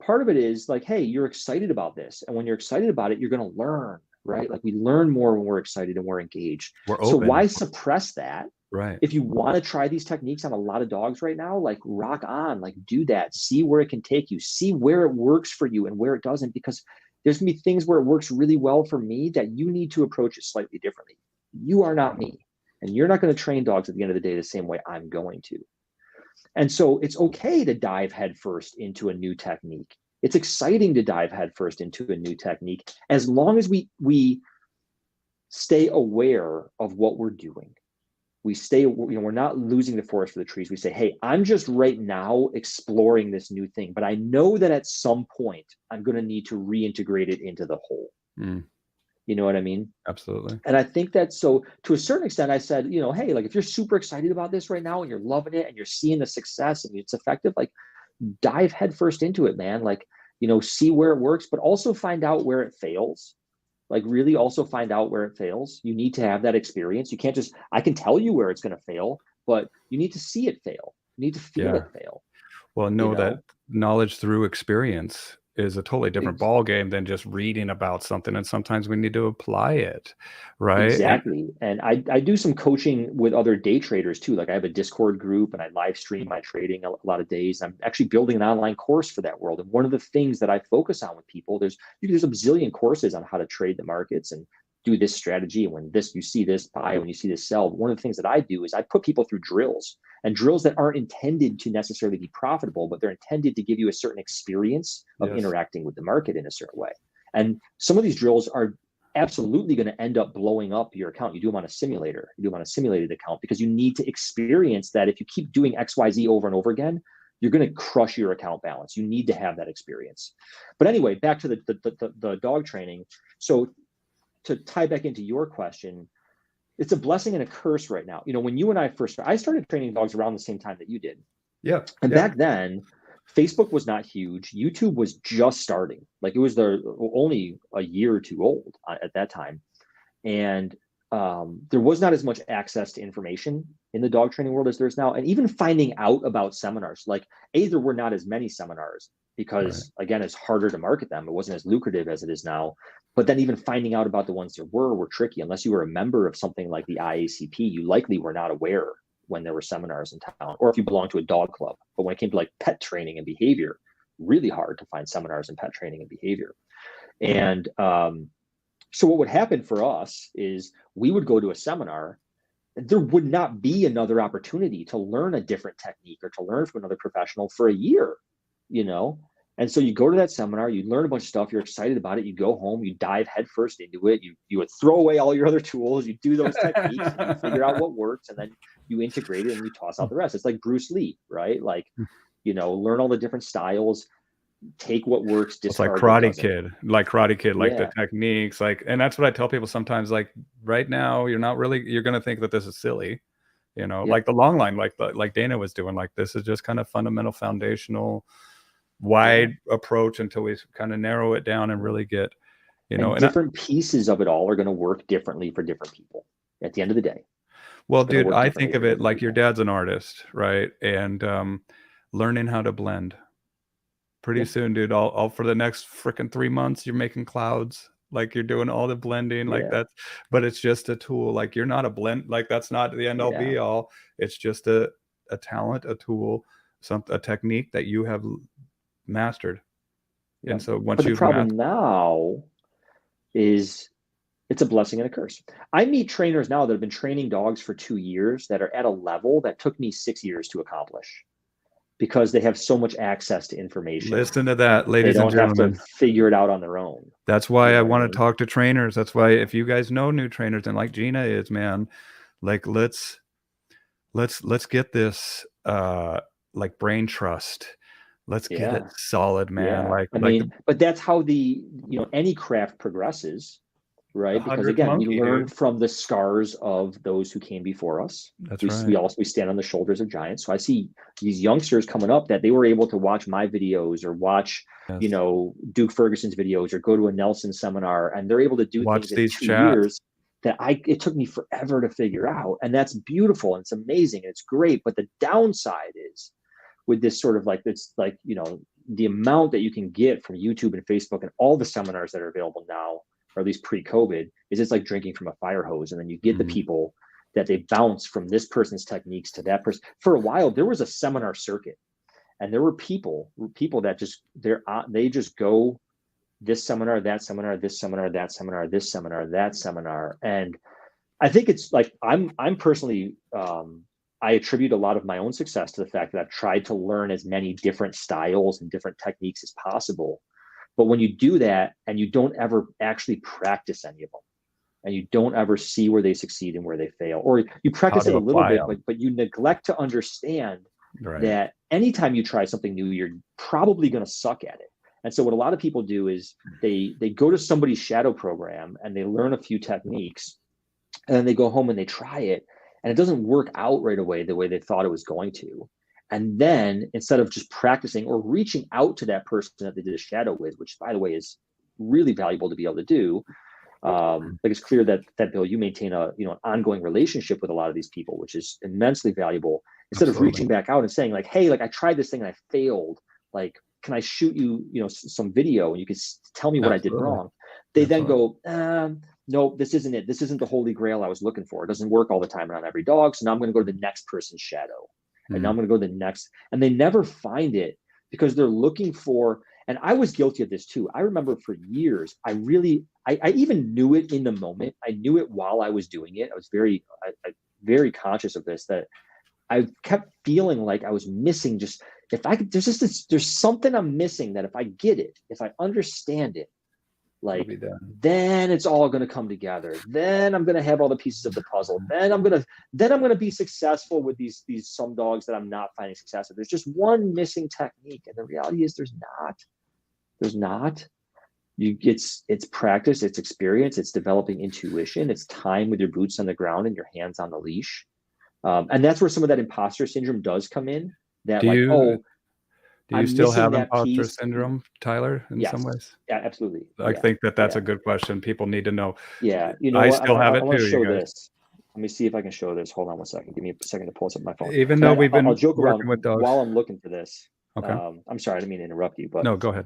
part of it is like, hey, you're excited about this. And when you're excited about it, you're going to learn, right? Like, we learn more when we're excited and we're engaged. we're So open. why suppress that? Right. If you want to try these techniques on a lot of dogs right now, like, rock on, like, do that, see where it can take you, see where it works for you and where it doesn't, because there's gonna be things where it works really well for me that you need to approach it slightly differently. You are not me, and you're not going to train dogs at the end of the day the same way I'm going to. And so it's okay to dive headfirst into a new technique. It's exciting to dive headfirst into a new technique, as long as we stay aware of what we're doing. We stay, we're not losing the forest for the trees. We say, hey, I'm just right now exploring this new thing, but I know that at some point I'm going to need to reintegrate it into the whole. You know what I mean? Absolutely. And I think that, so to a certain extent, I said, hey, like, if you're super excited about this right now and you're loving it and you're seeing the success and it's effective, like, dive headfirst into it, man. Like, see where it works, but also find out where it fails. Like, really also find out where it fails. You need to have that experience. You can't just, I can tell you where it's going to fail, but you need to see it fail. You need to feel Yeah. it fail, Well, you know that know? knowledge through experience is a totally different Ex- ball game than just reading about something. And sometimes we need to apply it, right? And Exactly. And I do some coaching with other day traders too. Like I have a Discord group and I live stream my trading a lot of days. I'm actually building an online course for that world. And one of the things that I focus on with people, there's a bazillion courses on how to trade the markets and do this strategy. And when this, you see this buy, when you see this sell. One of the things that I do is I put people through drills, and drills that aren't intended to necessarily be profitable, but they're intended to give you a certain experience of yes, interacting with the market in a certain way. And some of these drills are absolutely going to end up blowing up your account. You do them on a simulator, you do them on a simulated account, because you need to experience that. If you keep doing XYZ over and over again, you're going to crush your account balance. You need to have that experience. But anyway, back to the dog training. So to tie back into your question, it's a blessing and a curse right now. You know, when you and I started training dogs around the same time that you did. yeah, And yeah, back then, Facebook was not huge. YouTube was just starting. Like it was only a year or two old at that time. And there was not as much access to information in the dog training world as there is now. And even finding out about seminars, like there were not as many seminars right. because, again, it's harder to market them. It wasn't as lucrative as it is now. But then even finding out about the ones there were tricky. Unless you were a member of something like the IACP, you likely were not aware when there were seminars in town, or if you belonged to a dog club. But when it came to like pet training and behavior, really hard to find seminars in pet training and behavior. And so what would happen for us is we would go to a seminar. There would not be another opportunity to learn a different technique or to learn from another professional for a year, you know? And so you go to that seminar, you learn a bunch of stuff, you're excited about it, you go home, you dive headfirst into it, you would throw away all your other tools, you do those techniques and you figure out what works, and then you integrate it and you toss out the rest. It's like Bruce Lee, right? Like, learn all the different styles, take what works, It's like discard what Karate doesn't. Kid, like Karate Kid, like the Yeah, techniques, like, and that's what I tell people sometimes. Like right now, you're going to think that this is silly, yep, like the long line, like Dana was doing. Like this is just kind of fundamental, foundational, yeah. wide approach until we kind of narrow it down and really get, And and different pieces of it all are going to work differently for different people. At the end of the day, well, it's going to dude, work I differently think of for it different like your people. dad's an artist, right? And learning how to blend. Pretty Yeah, soon, dude, all for the next freaking 3 months, you're making clouds. Like you're doing all the blending, like yeah, that's, but it's just a tool. Like you're not a blend, like that's not the end all yeah, be all. It's just a talent, a tool, a technique that you have mastered. yeah. And so But once the you've mastered, problem now is it's a blessing and a curse. I meet trainers now that have been training dogs for 2 years that are at a level that took me 6 years to accomplish because they have so much access to information. listen to that, They ladies and don't have to gentlemen. figure it out on their own. That's why You I know what I want to mean? talk to trainers. That's why if you guys know new trainers and like Gina is, man, like let's get this like brain trust. Let's get it Yeah. solid, man. Yeah. I Like mean, the but that's how any craft progresses, right? Because 100th again, we monkey, learn dude. from the scars of those who came before us. That's We right. also stand on the shoulders of giants. So I see these youngsters coming up that they were able to watch my videos or watch, Yes. Duke Ferguson's videos or go to a Nelson seminar, and they're able to do Watch things in these two chats. years that it took me forever to figure out. And that's beautiful and it's amazing and it's great. But the downside is with this sort of like it's like the amount that you can get from YouTube and Facebook and all the seminars that are available now, or at least pre-COVID, is it's like drinking from a fire hose. And then you get the Mm. people that they bounce from this person's techniques to that person. For a while, there was a seminar circuit, and there were people that they just go this seminar, that seminar, this seminar, that seminar, this seminar, that seminar, and I think it's like I'm personally I attribute a lot of my own success to the fact that I've tried to learn as many different styles and different techniques as possible. But when you do that and you don't ever actually practice any of them, and you don't ever see where they succeed and where they fail, or you How practice it to a little apply bit, them. but you neglect to understand Right. that anytime you try something new, you're probably going to suck at it. And so what a lot of people do is they go to somebody's shadow program and they learn a few techniques, and then they go home and they try it, and it doesn't work out right away the way they thought it was going to. And then instead of just practicing or reaching out to that person that they did a shadow with, which by the way is really valuable to be able to do, Like it's clear that Bill, you maintain an ongoing relationship with a lot of these people, which is immensely valuable. Instead of reaching back out and saying like, hey, like I tried this thing and I failed. Like, can I shoot you, some video and you can tell me what I did wrong? They then go, no, this isn't it. This isn't the holy grail I was looking for. It doesn't work all the time and on every dog. So now I'm going to go to the next person's shadow. And now I'm going to go to the next. And they never find it because they're looking for, and I was guilty of this too. I remember for years, I even knew it in the moment. I knew it while I was doing it. I was very conscious of this, that I kept feeling like I was missing there's something I'm missing that if I get it, if I understand it, like then it's all going to come together. Then I'm going to have all the pieces of the puzzle. Then I'm going to be successful with these some dogs that I'm not finding success with. There's just one missing technique, and the reality is there's not. It's practice, it's experience, it's developing intuition, it's time with your boots on the ground and your hands on the leash, and that's where some of that imposter syndrome does come in. That do you still have imposter syndrome, Tyler, in some ways? Yeah, absolutely. I think that's a good question. People need to know. Yeah, I still have it too. I want to show this. Let me see if I can show this. Hold on one second. Give me a second to pull up my phone. Even though we've been I'll joke working around with dogs while I'm looking for this. Okay. I'm sorry, I didn't mean to interrupt you, but no, go ahead.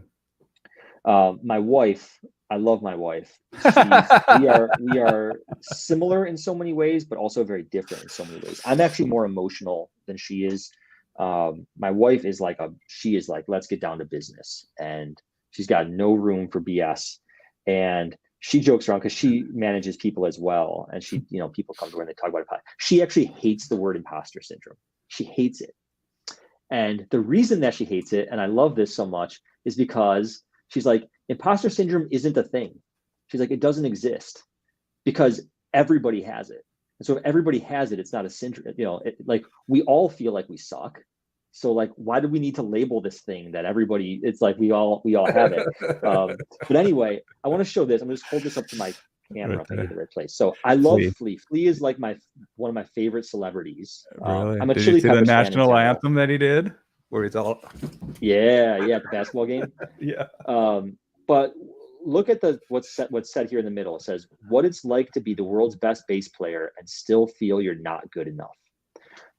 My wife, I love my wife. We are similar in so many ways, but also very different in so many ways. I'm actually more emotional than she is. My wife is she is like, let's get down to business, and she's got no room for BS. And she jokes around because she manages people as well. And she, people come to her and they talk about it. She actually hates the word imposter syndrome. She hates it. And the reason that she hates it, and I love this so much, is because she's like, imposter syndrome isn't a thing. She's like, it doesn't exist because everybody has it. And so if everybody has it, it's not a syndrome. Like we all feel like we suck. So like, why do we need to label this thing that everybody? It's like we all have it. But anyway, I want to show this. I'm gonna just hold this up to my camera if I get the right place. So I love Flea. Flea is like one of my favorite celebrities. Really? I'm a Did Chili you see Peppers the fan national anthem that he did, where he's all? Yeah, the basketball game. Yeah. But look at what's said here in the middle. It says, "What it's like to be the world's best bass player and still feel you're not good enough."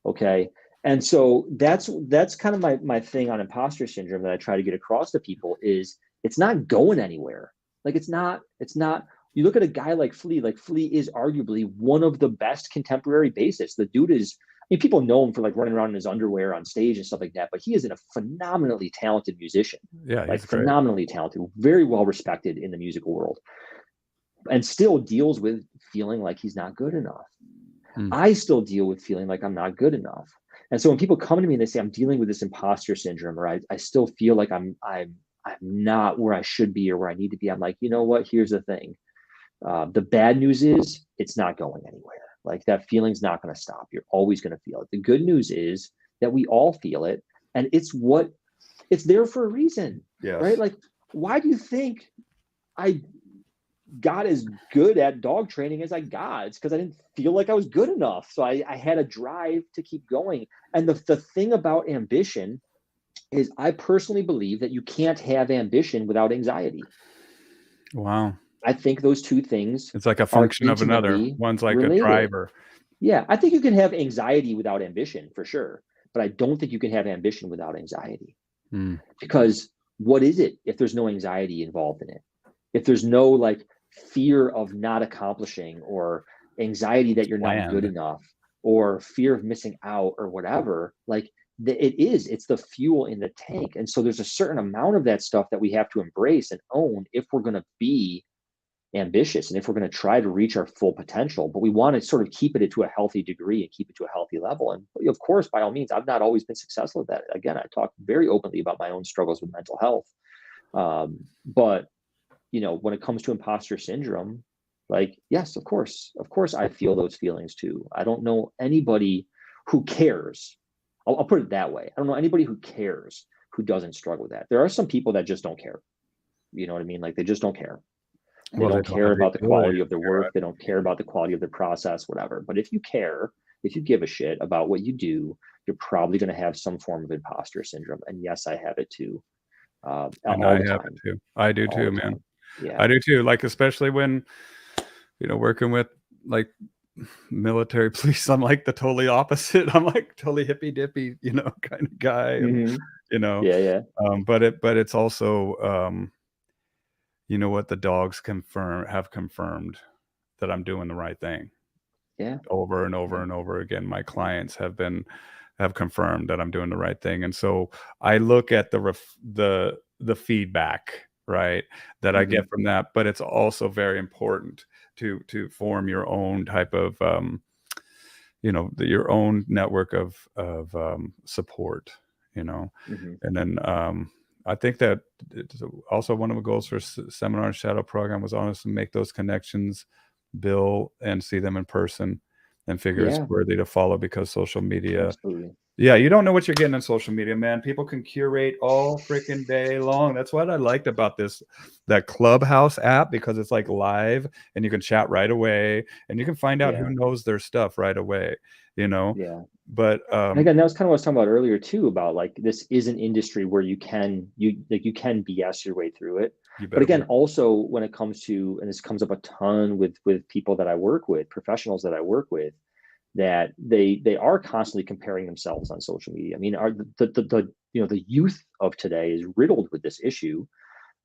Okay. And so that's kind of my thing on imposter syndrome that I try to get across to people is it's not going anywhere. Like it's not, you look at a guy like Flea is arguably one of the best contemporary bassists. The dude is, people know him for like running around in his underwear on stage and stuff like that, but he is a phenomenally talented musician. Yeah. Like phenomenally talented, very well respected in the musical world, and still deals with feeling like he's not good enough. I still deal with feeling like I'm not good enough. And so when people come to me and they say, I'm dealing with this imposter syndrome, or I still feel like I'm not where I should be or where I need to be, I'm like, you know what? Here's the thing. The bad news is it's not going anywhere. Like that feeling's not going to stop. You're always going to feel it. The good news is that we all feel it, and it's there for a reason. Yes. Right? Like, why do you think I got as good at dog training as I got? It's because I didn't feel like I was good enough. So I had a drive to keep going. And the thing about ambition is I personally believe that you can't have ambition without anxiety. Wow. I think those two things, it's like a function of another. One's like related. A driver. Yeah. I think you can have anxiety without ambition for sure. But I don't think you can have ambition without anxiety. Because what is it if there's no anxiety involved in it? If there's no like fear of not accomplishing, or anxiety that you're not good enough, or fear of missing out, or whatever, like it's the fuel in the tank. And so there's a certain amount of that stuff that we have to embrace and own if we're going to be ambitious and if we're going to try to reach our full potential. But we want to sort of keep it to a healthy degree and keep it to a healthy level. And of course, by all means, I've not always been successful at that. Again, I talk very openly about my own struggles with mental health. But when it comes to imposter syndrome, like, yes, of course, I feel those feelings too. I don't know anybody who cares. I'll put it that way. I don't know anybody who cares who doesn't struggle with that. There are some people that just don't care. You know what I mean? Like they just don't care. They don't care about the quality of their work. They don't care about the quality of their process, whatever. But if you care, if you give a shit about what you do, you're probably going to have some form of imposter syndrome. And yes, I have it too. And I have it too. I do too, man. Yeah. I do too. Like, especially when working with like military police, I'm like the totally opposite. I'm like totally hippy dippy, kind of guy, and Hmm. you know, Yeah, yeah, but it's also, what the dogs have confirmed that I'm doing the right thing yeah, over and yeah, over and over again. My clients have confirmed that I'm doing the right thing, and so I look at the feedback, right, that I hmm, get from that. But it's also very important to form your own type of, your own network of support, you know, hmm. and then I think that it's also one of the goals for seminar and shadow program was honestly make those connections, Bill, and see them in person, and figure it's Yeah, worthy to follow because social media. absolutely. Yeah, you don't know what you're getting on social media, man. People can curate all freaking day long. That's what I liked about that Clubhouse app, because it's like live and you can chat right away and you can find out who Yeah, knows their stuff right away, you know. yeah. But And again, that was kind of what I was talking about earlier too, about like this is an industry where you can BS your way through it. you But better again, believe. also when it comes to, and this comes up a ton with people that I work with, professionals that I work with, that they are constantly comparing themselves on social media. I mean, are the youth of today is riddled with this issue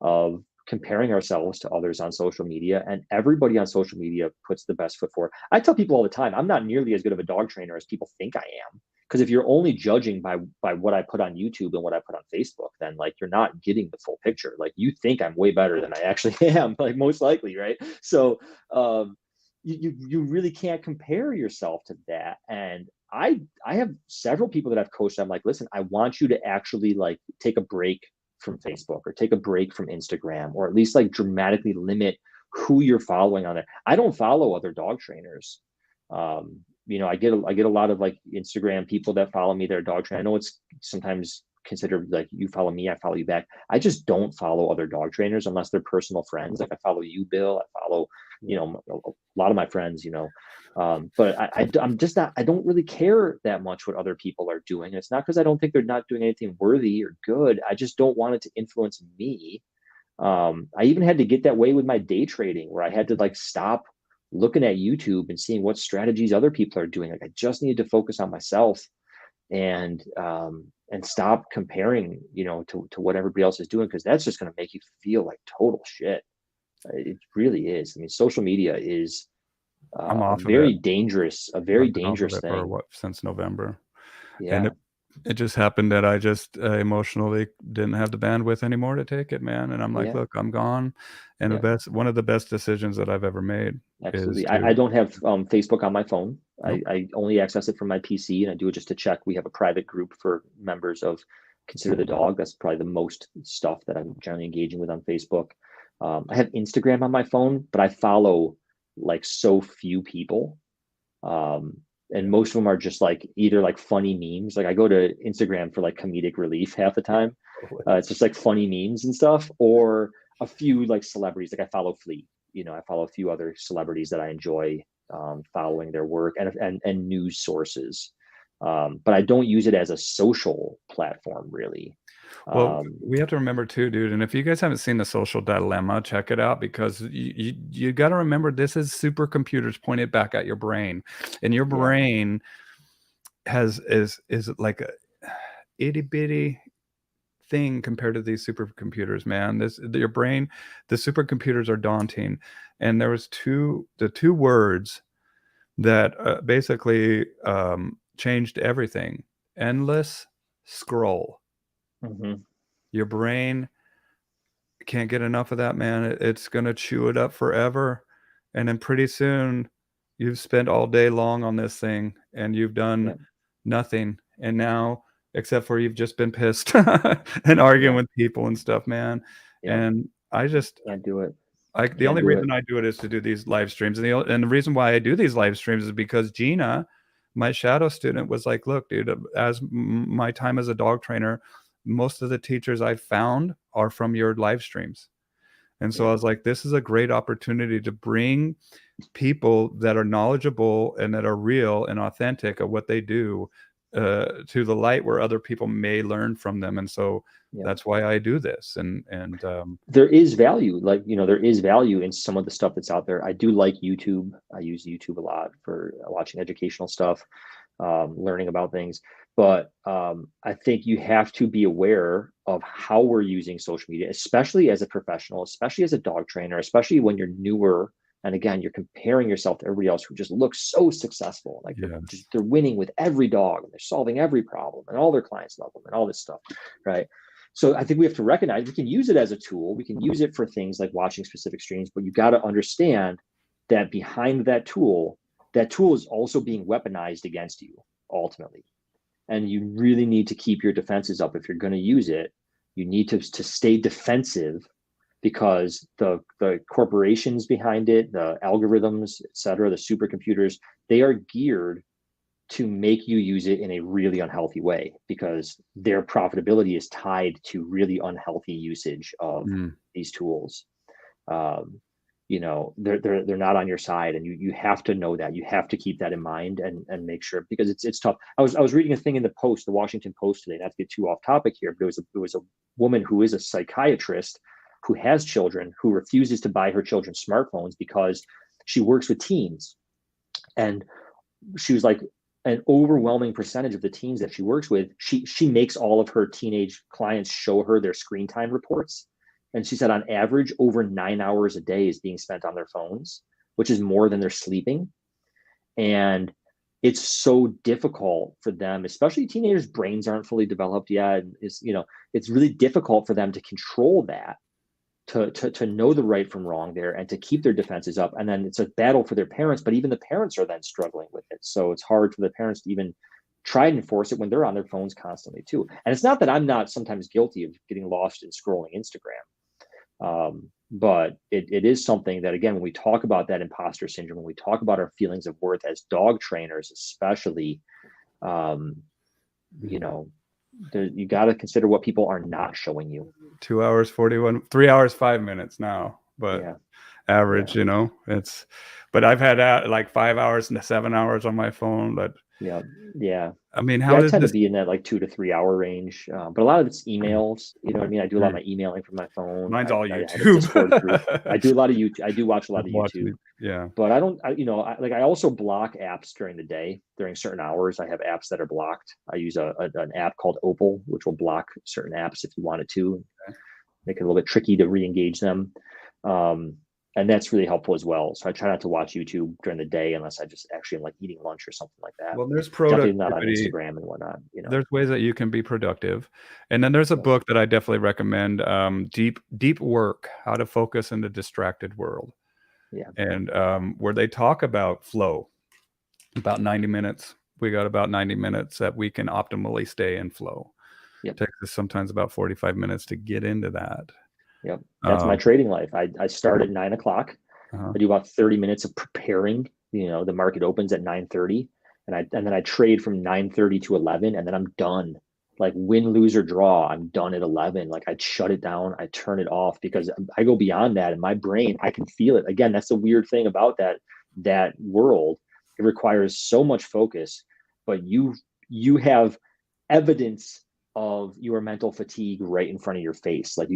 of comparing ourselves to others on social media, and everybody on social media puts the best foot forward. I tell people all the time, I'm not nearly as good of a dog trainer as people think I am, because if you're only judging by what I put on YouTube and what I put on Facebook, then like you're not getting the full picture. Like you think I'm way better than I actually am, like most likely, right? So you really can't compare yourself to that. And I have several people that I've coached. I'm like, listen, I want you to actually like take a break from Facebook or take a break from Instagram, or at least like dramatically limit who you're following on there. I don't follow other dog trainers. I get a lot of like Instagram people that follow me, they're dog trainer. I know it's sometimes considered like you follow me, I follow you back. I just don't follow other dog trainers unless they're personal friends. Like I follow you, Bill. I follow, Yeah. a lot of my friends, but I'm just not, I don't really care that much what other people are doing. And it's not because I don't think they're not doing anything worthy or good. I just don't want it to influence me. I even had to get that way with my day trading, where I had to like stop looking at YouTube and seeing what strategies other people are doing. Like I just needed to focus on myself, and stop comparing, to what everybody else is doing, because that's just going to make you feel like total shit. It really is. I mean, social media is I'm off of it. a very I've been off of dangerous it for thing. what, since November. And Yeah, it just happened that I just emotionally didn't have the bandwidth anymore to take it, man. And I'm like, yeah, look, I'm gone. And yeah, one of the best decisions that I've ever made is absolutely. I to, don't have Facebook on my phone. I, nope. I only access it from my PC, and I do it just to check. We have a private group for members of Consider the Dog. That's probably the most stuff that I'm generally engaging with on Facebook. I have Instagram on my phone, but I follow like so few people. And Yeah. most of them are just like either like funny memes. Like I go to Instagram for like comedic relief half the time. Totally. It's just like funny memes and stuff, or a few like celebrities. Like I follow Fleet. I follow a few other celebrities that I enjoy following their work, and news sources. But I don't use it as a social platform really. Well, Um, we have to remember too, dude. And if you guys haven't seen The Social Dilemma, check it out, because you got to remember this is supercomputers pointed back at your brain, and your yeah. brain is like a itty bitty thing compared to these supercomputers, man. Your brain, the supercomputers are daunting, and there was the two words that basically changed everything: endless scroll. Hmm. Your brain can't get enough of that, man. It's gonna chew it up forever, and then pretty soon you've spent all day long on this thing and you've done Yeah. nothing. And now, except for you've just been pissed and arguing Yeah. with people and stuff, man. Yeah. And I just Can't do it. the Can't only do it. reason I do it is to do these live streams, and the reason why I do these live streams is because Gina, my shadow student, was like, "Look, dude, as my time as a dog trainer, most of the teachers I've found are from your live streams." And so I Yeah. was like, this is a great opportunity to bring people that are knowledgeable and that are real and authentic of what they do to the light where other people may learn from them. And so Yeah. that's why I do this. And there is value, like, there is value in some of the stuff that's out there. I do like YouTube. I use YouTube a lot for watching educational stuff, learning about things. But I think you have to be aware of how we're using social media, especially as a professional, especially as a dog trainer, especially when you're newer. And again, you're comparing yourself to everybody else who just looks so successful. Like they're winning with every dog and they're solving every problem and all their clients love them and all this stuff, right? So I think we have to recognize we can use it as a tool. We can use it for things like watching specific streams, but you got to understand that behind that tool is also being weaponized against you ultimately. And you really need to keep your defenses up. If you're going to use it, you need to stay defensive, because the corporations behind it, the algorithms, et cetera, the supercomputers, they are geared to make you use it in a really unhealthy way, because their profitability is tied to really unhealthy usage of these tools. They're not on your side, and you have to know that. You have to keep that in mind and make sure, because it's tough. I was reading a thing in the Washington Post today, not to get too off topic here, but it was a woman who is a psychiatrist who has children, who refuses to buy her children smartphones because she works with teens. And she was like, an overwhelming percentage of the teens that she works with, she makes all of her teenage clients show her their screen time reports. And she said on average, over 9 hours a day is being spent on their phones, which is more than they're sleeping. And it's so difficult for them, especially teenagers' brains aren't fully developed yet. It's really difficult for them to control that, to know the right from wrong there, and to keep their defenses up. And then it's a battle for their parents, but even the parents are then struggling with it. So it's hard for the parents to even try and enforce it when they're on their phones constantly too. And it's not that I'm not sometimes guilty of getting lost in scrolling Instagram. But it is something that, again, when we talk about that imposter syndrome, when we talk about our feelings of worth as dog trainers, especially, you got to consider what people are not showing you. 2 hours 41, 3 hours 5 minutes now, but average, but I've had like 5 hours and 7 hours on my phone. But I mean, I tend to be in that like 2 to 3 hour range, but a lot of it's emails. You know what I mean? I do a lot of my emailing from my phone. Mine's all YouTube. I have a Discord group. I do a lot of YouTube. I do watch a lot of YouTube. But I don't. I also block apps during the day. During certain hours, I have apps that are blocked. I use an app called Opal, which will block certain apps if you wanted to, make it a little bit tricky to re-engage them. And that's really helpful as well. So I try not to watch YouTube during the day unless I just actually am like eating lunch or something like that. Well, there's productivity. Definitely not on Instagram and whatnot. There's ways that you can be productive. And then there's a book that I definitely recommend, Deep Work, How to Focus in the Distracted World. And where they talk about flow, about 90 minutes. We got about 90 minutes that we can optimally stay in flow. It takes us sometimes about 45 minutes to get into that. Yep. That's my trading life. I start at 9 o'clock. I do about 30 minutes of preparing. The market opens at 9:30, and then I trade from 9:30 to 11, and then I'm done. Like win, lose, or draw, I'm done at 11. Like I shut it down, I turn it off, because I go beyond that, and my brain, I can feel it. Again, that's the weird thing about that world. It requires so much focus, but you have evidence of your mental fatigue right in front of your face. Like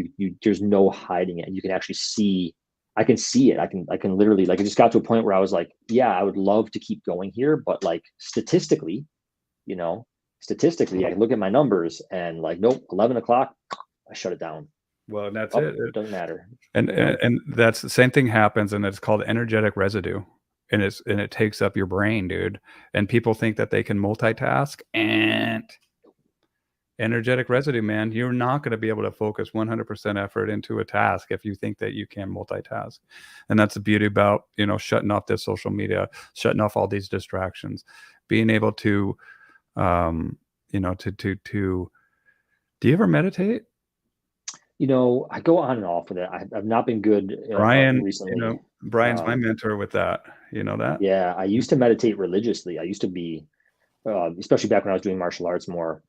there's no hiding it. You can actually see. I can see it. I can literally, like, it just got to a point where I was like, yeah, I would love to keep going here, but like statistically, I can look at my numbers and like, nope, 11 o'clock, I shut it down. Well, and that's it. It doesn't matter. And that's the same thing happens, and it's called energetic residue. And it takes up your brain, dude. And people think that they can multitask, and energetic residue, man, you're not going to be able to focus 100% effort into a task if you think that you can multitask. And that's the beauty about, shutting off this social media, shutting off all these distractions, being able to, do you ever meditate? I go on and off with it. I've not been good Brian, recently. Brian's my mentor with that. You know that? Yeah. I used to meditate religiously. I used to be, especially back when I was doing martial arts more.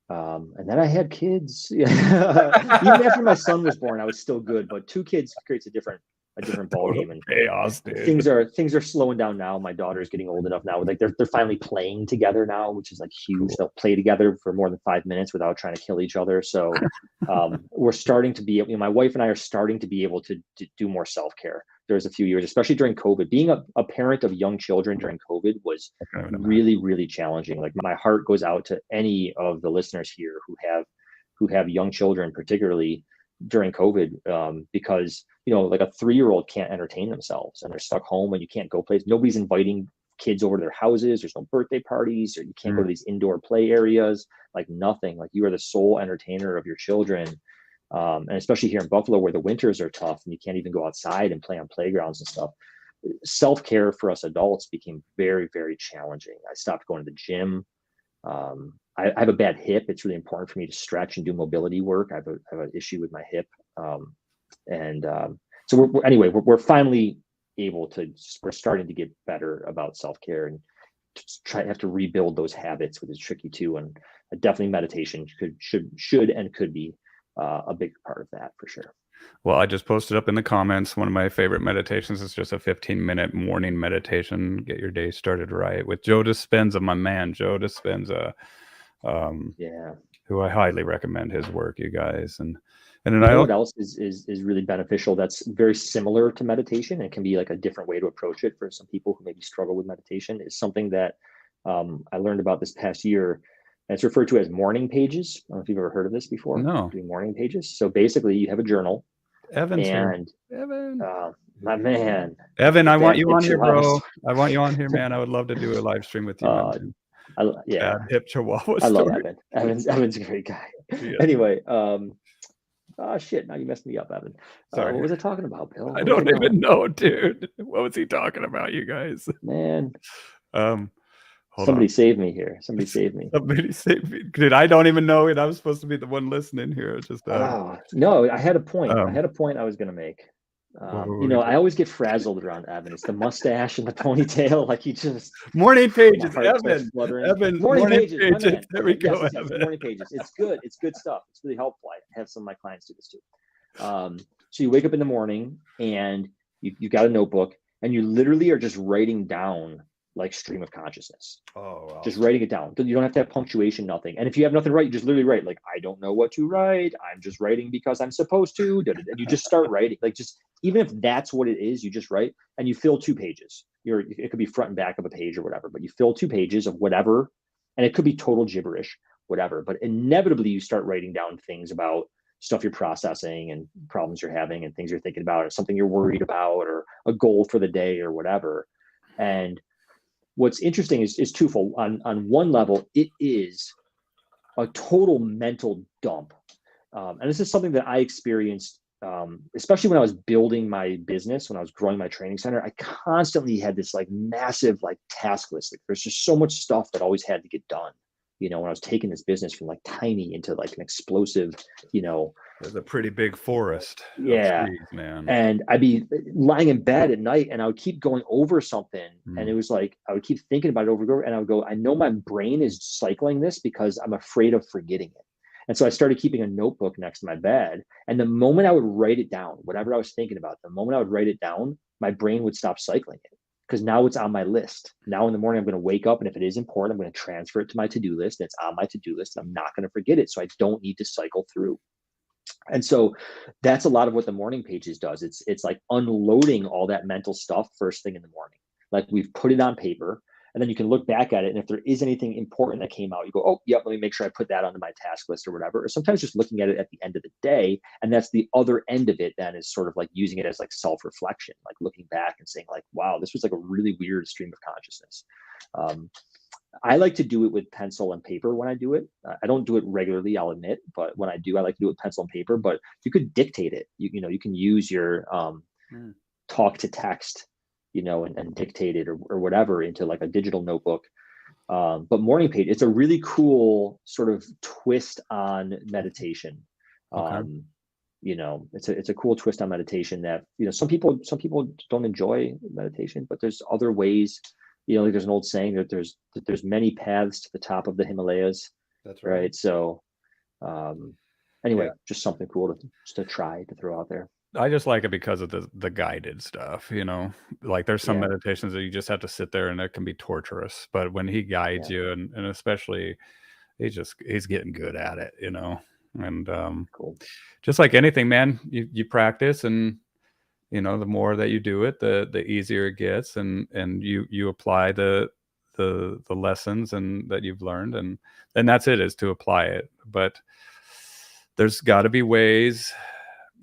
And then I had kids. Even after my son was born, I was still good. But 2 kids creates a different a different ball Total game. And chaos, things dude. are slowing down now. My daughter's getting old enough now. Like they're finally playing together now, which is like huge. Cool. They'll play together for more than 5 minutes without trying to kill each other. So we're starting to be, my wife and I are starting to be able to do more self-care. There's a few years, especially during COVID. Being a parent of young children during COVID was I can't even imagine. really, really challenging. Like my heart goes out to any of the listeners here who have young children, particularly during COVID, because like a 3-year-old can't entertain themselves and they're stuck home and you can't go places. Nobody's inviting kids over to their houses. There's no birthday parties, or you can't go to these indoor play areas. Like nothing. Like you are the sole entertainer of your children. And especially here in Buffalo, where the winters are tough and you can't even go outside and play on playgrounds and stuff. Self-care for us adults became very, very challenging. I stopped going to the gym. I have a bad hip. It's really important for me to stretch and do mobility work. I have an issue with my hip. So we're finally able to, we're starting to get better about self-care and have to rebuild those habits, which is tricky too. And definitely meditation should and could be a big part of that for sure. Well, I just posted up in the comments, one of my favorite meditations is just a 15-minute morning meditation. Get your day started right with Joe Dispenza, my man, Joe Dispenza. Who I highly recommend his work, you guys. And then what else is really beneficial that's very similar to meditation and can be like a different way to approach it for some people who maybe struggle with meditation, is something that I learned about this past year. And it's referred to as morning pages. I don't know if you've ever heard of this before. No. Doing morning pages. So basically you have a journal. Evan's and here. Evan. My man. Evan, I want you on here, bro. I want you on here, man. I would love to do a live stream with you, man. Yeah. Hip Chihuahua I love story. Evan. Evan's a great guy. Yeah. Anyway, shit, now you messed me up, Evan. Sorry. What was I talking about, Bill? I don't even know, dude. What was he talking about, you guys? Man. Hold Somebody on. save me here. Somebody save me. Somebody save me. Dude, I don't even know it. I was supposed to be the one listening here. Just no, I had a point. I had a point I was gonna make. I always get frazzled around Evan. It's the mustache and the ponytail. Like he just morning pages, Evan. Morning pages. There we go. Yes, morning pages. It's good. It's good stuff. It's really helpful. I have some of my clients do this too. So you wake up in the morning and you got a notebook and you literally are just writing down like stream of consciousness. Oh, wow. Just writing it down. You don't have to have punctuation, nothing. And if you have nothing to write, you just literally write like, I don't know what to write. I'm just writing because I'm supposed to. And you just start writing. Like just, even if that's what it is, you just write and you fill 2 pages. It could be front and back of a page or whatever, but you fill 2 pages of whatever. And it could be total gibberish, whatever. But inevitably you start writing down things about stuff you're processing and problems you're having and things you're thinking about or something you're worried about or a goal for the day or whatever. And what's interesting is twofold. On one level, it is a total mental dump. And this is something that I experienced, especially when I was building my business, when I was growing my training center. I constantly had this like massive like task list. Like there's just so much stuff that always had to get done. When I was taking this business from like tiny into like an explosive, there's a pretty big forest. Yeah, trees, man. And I'd be lying in bed at night and I would keep going over something. And it was like, I would keep thinking about it over and over. And I would go, I know my brain is cycling this because I'm afraid of forgetting it. And so I started keeping a notebook next to my bed. And the moment I would write it down, whatever I was thinking about, the moment I would write it down, my brain would stop cycling it. Because now it's on my list. Now in the morning, I'm going to wake up, and if it is important, I'm going to transfer it to my to-do list. And it's on my to-do list. And I'm not going to forget it. So I don't need to cycle through. And so that's a lot of what the morning pages does. It's like unloading all that mental stuff first thing in the morning. Like we've put it on paper, and then you can look back at it. And if there is anything important that came out, you go, oh, yep, let me make sure I put that onto my task list or whatever. Or sometimes just looking at it at the end of the day. And that's the other end of it then, is sort of like using it as like self-reflection, like looking back and saying like, wow, this was like a really weird stream of consciousness. I like to do it with pencil and paper when I do it. I don't do it regularly, I'll admit, but when I do, I like to do it with pencil and paper. But you could dictate it. You can use your talk to text, and dictate it or whatever into like a digital notebook. But morning page, it's a really cool sort of twist on meditation. Okay. It's a cool twist on meditation that, some people don't enjoy meditation, but there's other ways. Like there's an old saying that there's many paths to the top of the Himalayas. That's right. So anyway, just something cool to try to throw out there. I just like it because of the guided stuff, like there's some Yeah, meditations that you just have to sit there and it can be torturous, but when he guides yeah, you, and especially he's getting good at it, and cool. just like anything, man, you practice, and the more that you do it, the easier it gets, and you apply the lessons and that you've learned, and that's it, is to apply it. But there's got to be ways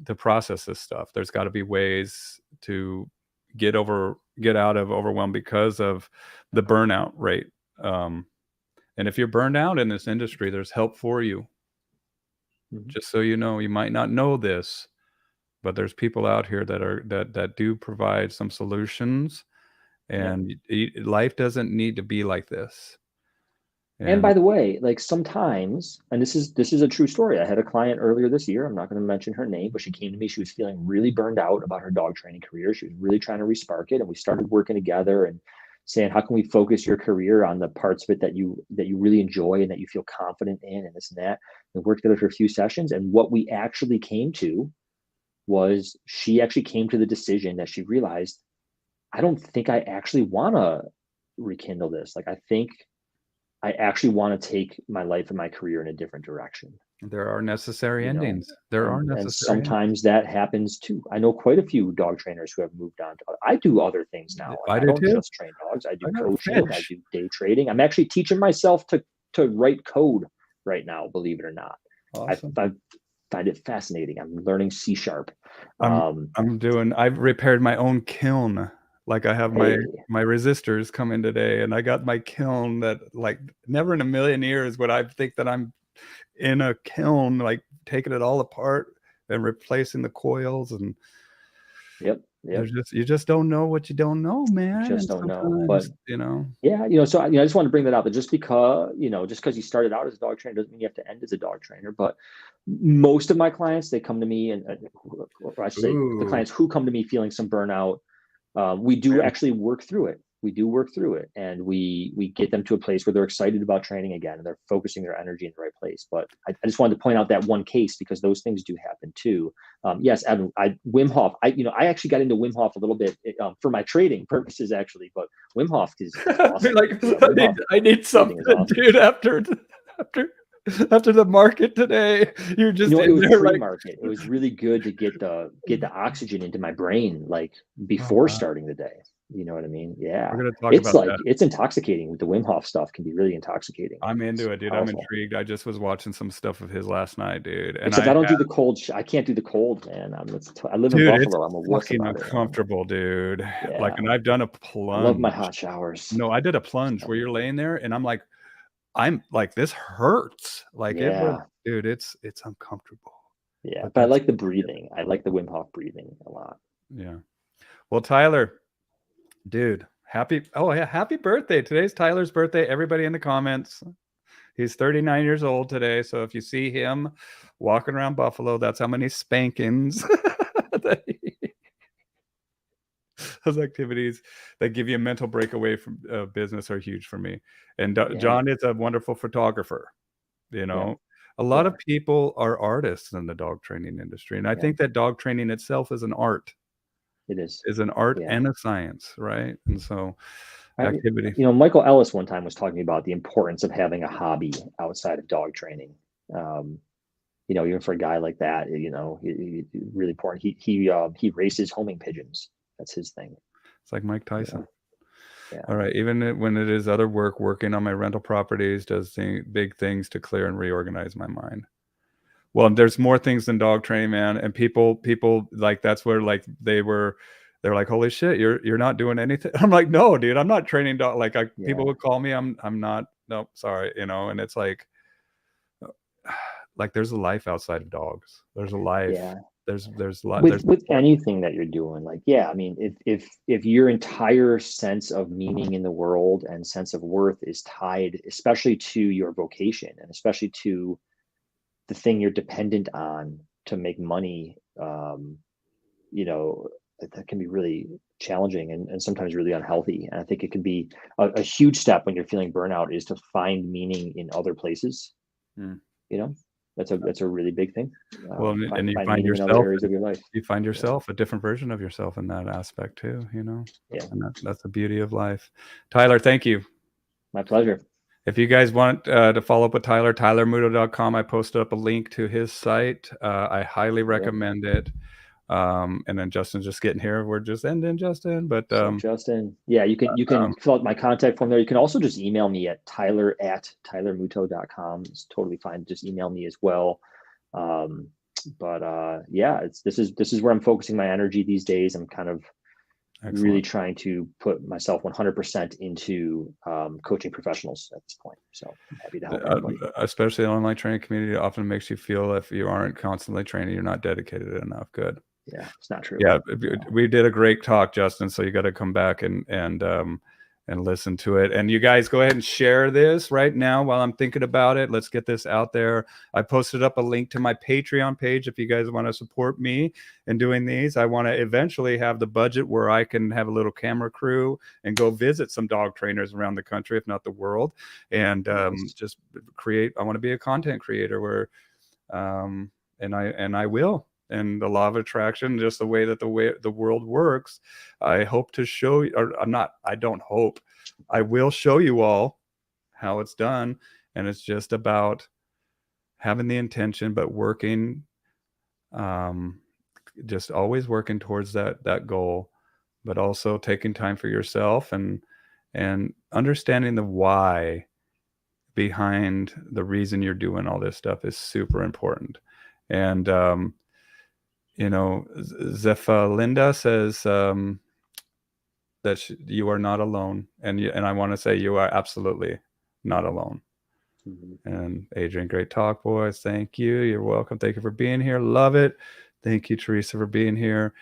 to process this stuff. There's got to be ways to get out of overwhelm because of the burnout rate. Um, and if you're burned out in this industry, there's help for you. Mhm. Just so you know, you might not know this, but there's people out here that do provide some solutions, Yeah. and life doesn't need to be like this. And And by the way, like sometimes, and this is a true story. I had a client earlier this year. I'm not going to mention her name, but she came to me. She was feeling really burned out about her dog training career. She was really trying to respark it, and we started working together and saying, how can we focus your career on the parts of it that you really enjoy and that you feel confident in, and this and that. We worked together for a few sessions, and what we actually came to was she actually came to the decision that she realized, I don't think I actually want to rekindle this. Like, I think I actually want to take my life and my career in a different direction, there are necessary you know. endings. There are And necessary endings. sometimes that happens too. I know quite a few dog trainers who have moved on to, I do other things now. Like, I I do don't too. just train dogs. I do I got a coaching, I fish. do day trading. I'm actually teaching myself to write code right now, believe it or not. Awesome. I find it fascinating. I'm learning C sharp. I'm Um, I've repaired my own kiln. Like, I have hey, my resistors come in today, and I got my kiln that, like, never in a million years would I think that I'm in a kiln, like taking it all apart and replacing the coils, and yep. you just don't know what you don't know, man. Just And don't know. But sometimes, yeah, so I just want to bring that up. But just because you started out as a dog trainer doesn't mean you have to end as a dog trainer. But most of my clients, they come to me, and or I should say, the ooh, clients who come to me feeling some burnout, we do actually work through it. We do work through it, and we get them to a place where they're excited about training again, and they're focusing their energy in the right place. But I just wanted to point out that one case, because those things do happen too. Yes, Evan, Wim Hof. I actually got into Wim Hof a little bit, for my trading purposes, actually. But Wim Hof is awesome. like, Yeah, Wim Hof I need breathing is something, awesome. dude. After after the market today, you're just It in was there like, pre-market. It was really good to get the oxygen into my brain, like oh, before wow. starting the day. You know what I mean? Yeah. We're gonna talk It's about like that. it's intoxicating. With the Wim Hof stuff can be really intoxicating. I'm It's into it, dude. I'm powerful. intrigued. I just was watching some stuff of his last night, dude. And Except I don't do the cold. I can't do the cold, man. I live in dude, it's Buffalo. I'm a wuss fucking about it, man. uncomfortable, dude. Like, Yeah. and I've done a I love my plunge. hot showers. No, I did a plunge where you're laying there, and I'm like, this hurts. Like, it was, Yeah. dude, it's uncomfortable. Yeah. But But I that's like the breathing. I like the Wim Hof breathing a lot. yeah. Well, Tyler, dude, happy birthday. Today's Tyler's birthday. Everybody in the comments. He's 39 years old today. So if you see him walking around Buffalo, that's how many spankings that those activities that give you a mental breakaway from business are huge for me. And Yeah. John is a wonderful photographer. Yeah. A lot Yeah. of people are artists in the dog training industry, and I Yeah. think that dog training itself It is. is an art Yeah. and a science, right? And so I, activity. Michael Ellis one time was talking about the importance of having a hobby outside of dog training. Um, Even for a guy like that, really important. He races homing pigeons. That's his thing. It's like Mike You Tyson. know, yeah, All right, even when it is other work, working on my rental properties does big things to clear and reorganize my mind. Well, there's more things than dog training, man. And people like, that's where, like, they're like, holy shit, you're not doing anything. I'm like, no, dude, I'm not training dog. Like, people yeah, would call me, I'm not. No, sorry, and it's like there's a life outside of dogs. There's a life. yeah. There's a lot. With There's with support. anything that you're doing, like, yeah, I mean, if your entire sense of meaning in the world and sense of worth is tied, especially to your vocation, and especially to the thing you're dependent on to make money, you know, that can be really challenging, and sometimes really unhealthy. And I think it can be a huge step when you're feeling burnout is to find meaning in other places, Mm. you know? that's a really big thing. Well, and you Find find meaning in other yourself, areas of your life. you find yourself a different version of yourself in that aspect too, you know, Yeah, and that's the beauty of life. Tyler, thank you. my pleasure. If you guys want to follow up with Tyler, tylermuto.com, I posted up a link to his site. I highly recommend it. And then Justin's just getting here. We're just ending, Justin. But So Justin, yeah, you can fill out my contact form there. You can also just email me at tyler@tylermuto.com. It's totally fine. Just email me as well. Yeah, this is where I'm focusing my energy these days. I'm kind of really trying to put myself 100% into coaching professionals at this point. So I'm happy to help anybody. Especially the online training community often makes you feel if you aren't constantly training, you're not dedicated enough. Good. Yeah, it's not true. Yeah, we did a great talk, Justin. So you got to come back and listen to it. And you guys go ahead and share this right now while I'm thinking about it. Let's get this out there. I posted up a link to my Patreon page if you guys want to support me in doing these. I want to eventually have the budget where I can have a little camera crew and go visit some dog trainers around the country, if not the world, and just create. I want to be a content creator where, and I will. And the law of attraction, just the way that the world works, I hope to show you, or I don't hope, I will show you all how it's done. And it's just about having the intention, but working, just always working towards that goal, but also taking time for yourself and understanding the why behind the reason you're doing all this stuff is super important. And, you know, Zepha Linda says that you are not alone, and I want to say you are absolutely not alone. Mm-hmm. And Adrian, great talk, boys. Thank you. You're welcome. Thank you for being here. Love it. Thank you, Teresa, for being here.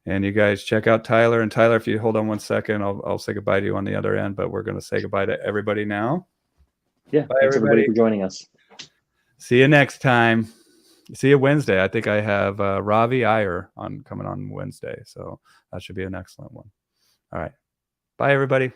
And you guys check out Tyler. And Tyler, if you hold on 1 second, I'll say goodbye to you on the other end. But we're going to say goodbye to everybody now. Yeah. Bye, thanks everybody for joining us. See you next time. See you Wednesday. I think I have Ravi Iyer coming on Wednesday. So that should be an excellent one. All right. Bye, everybody.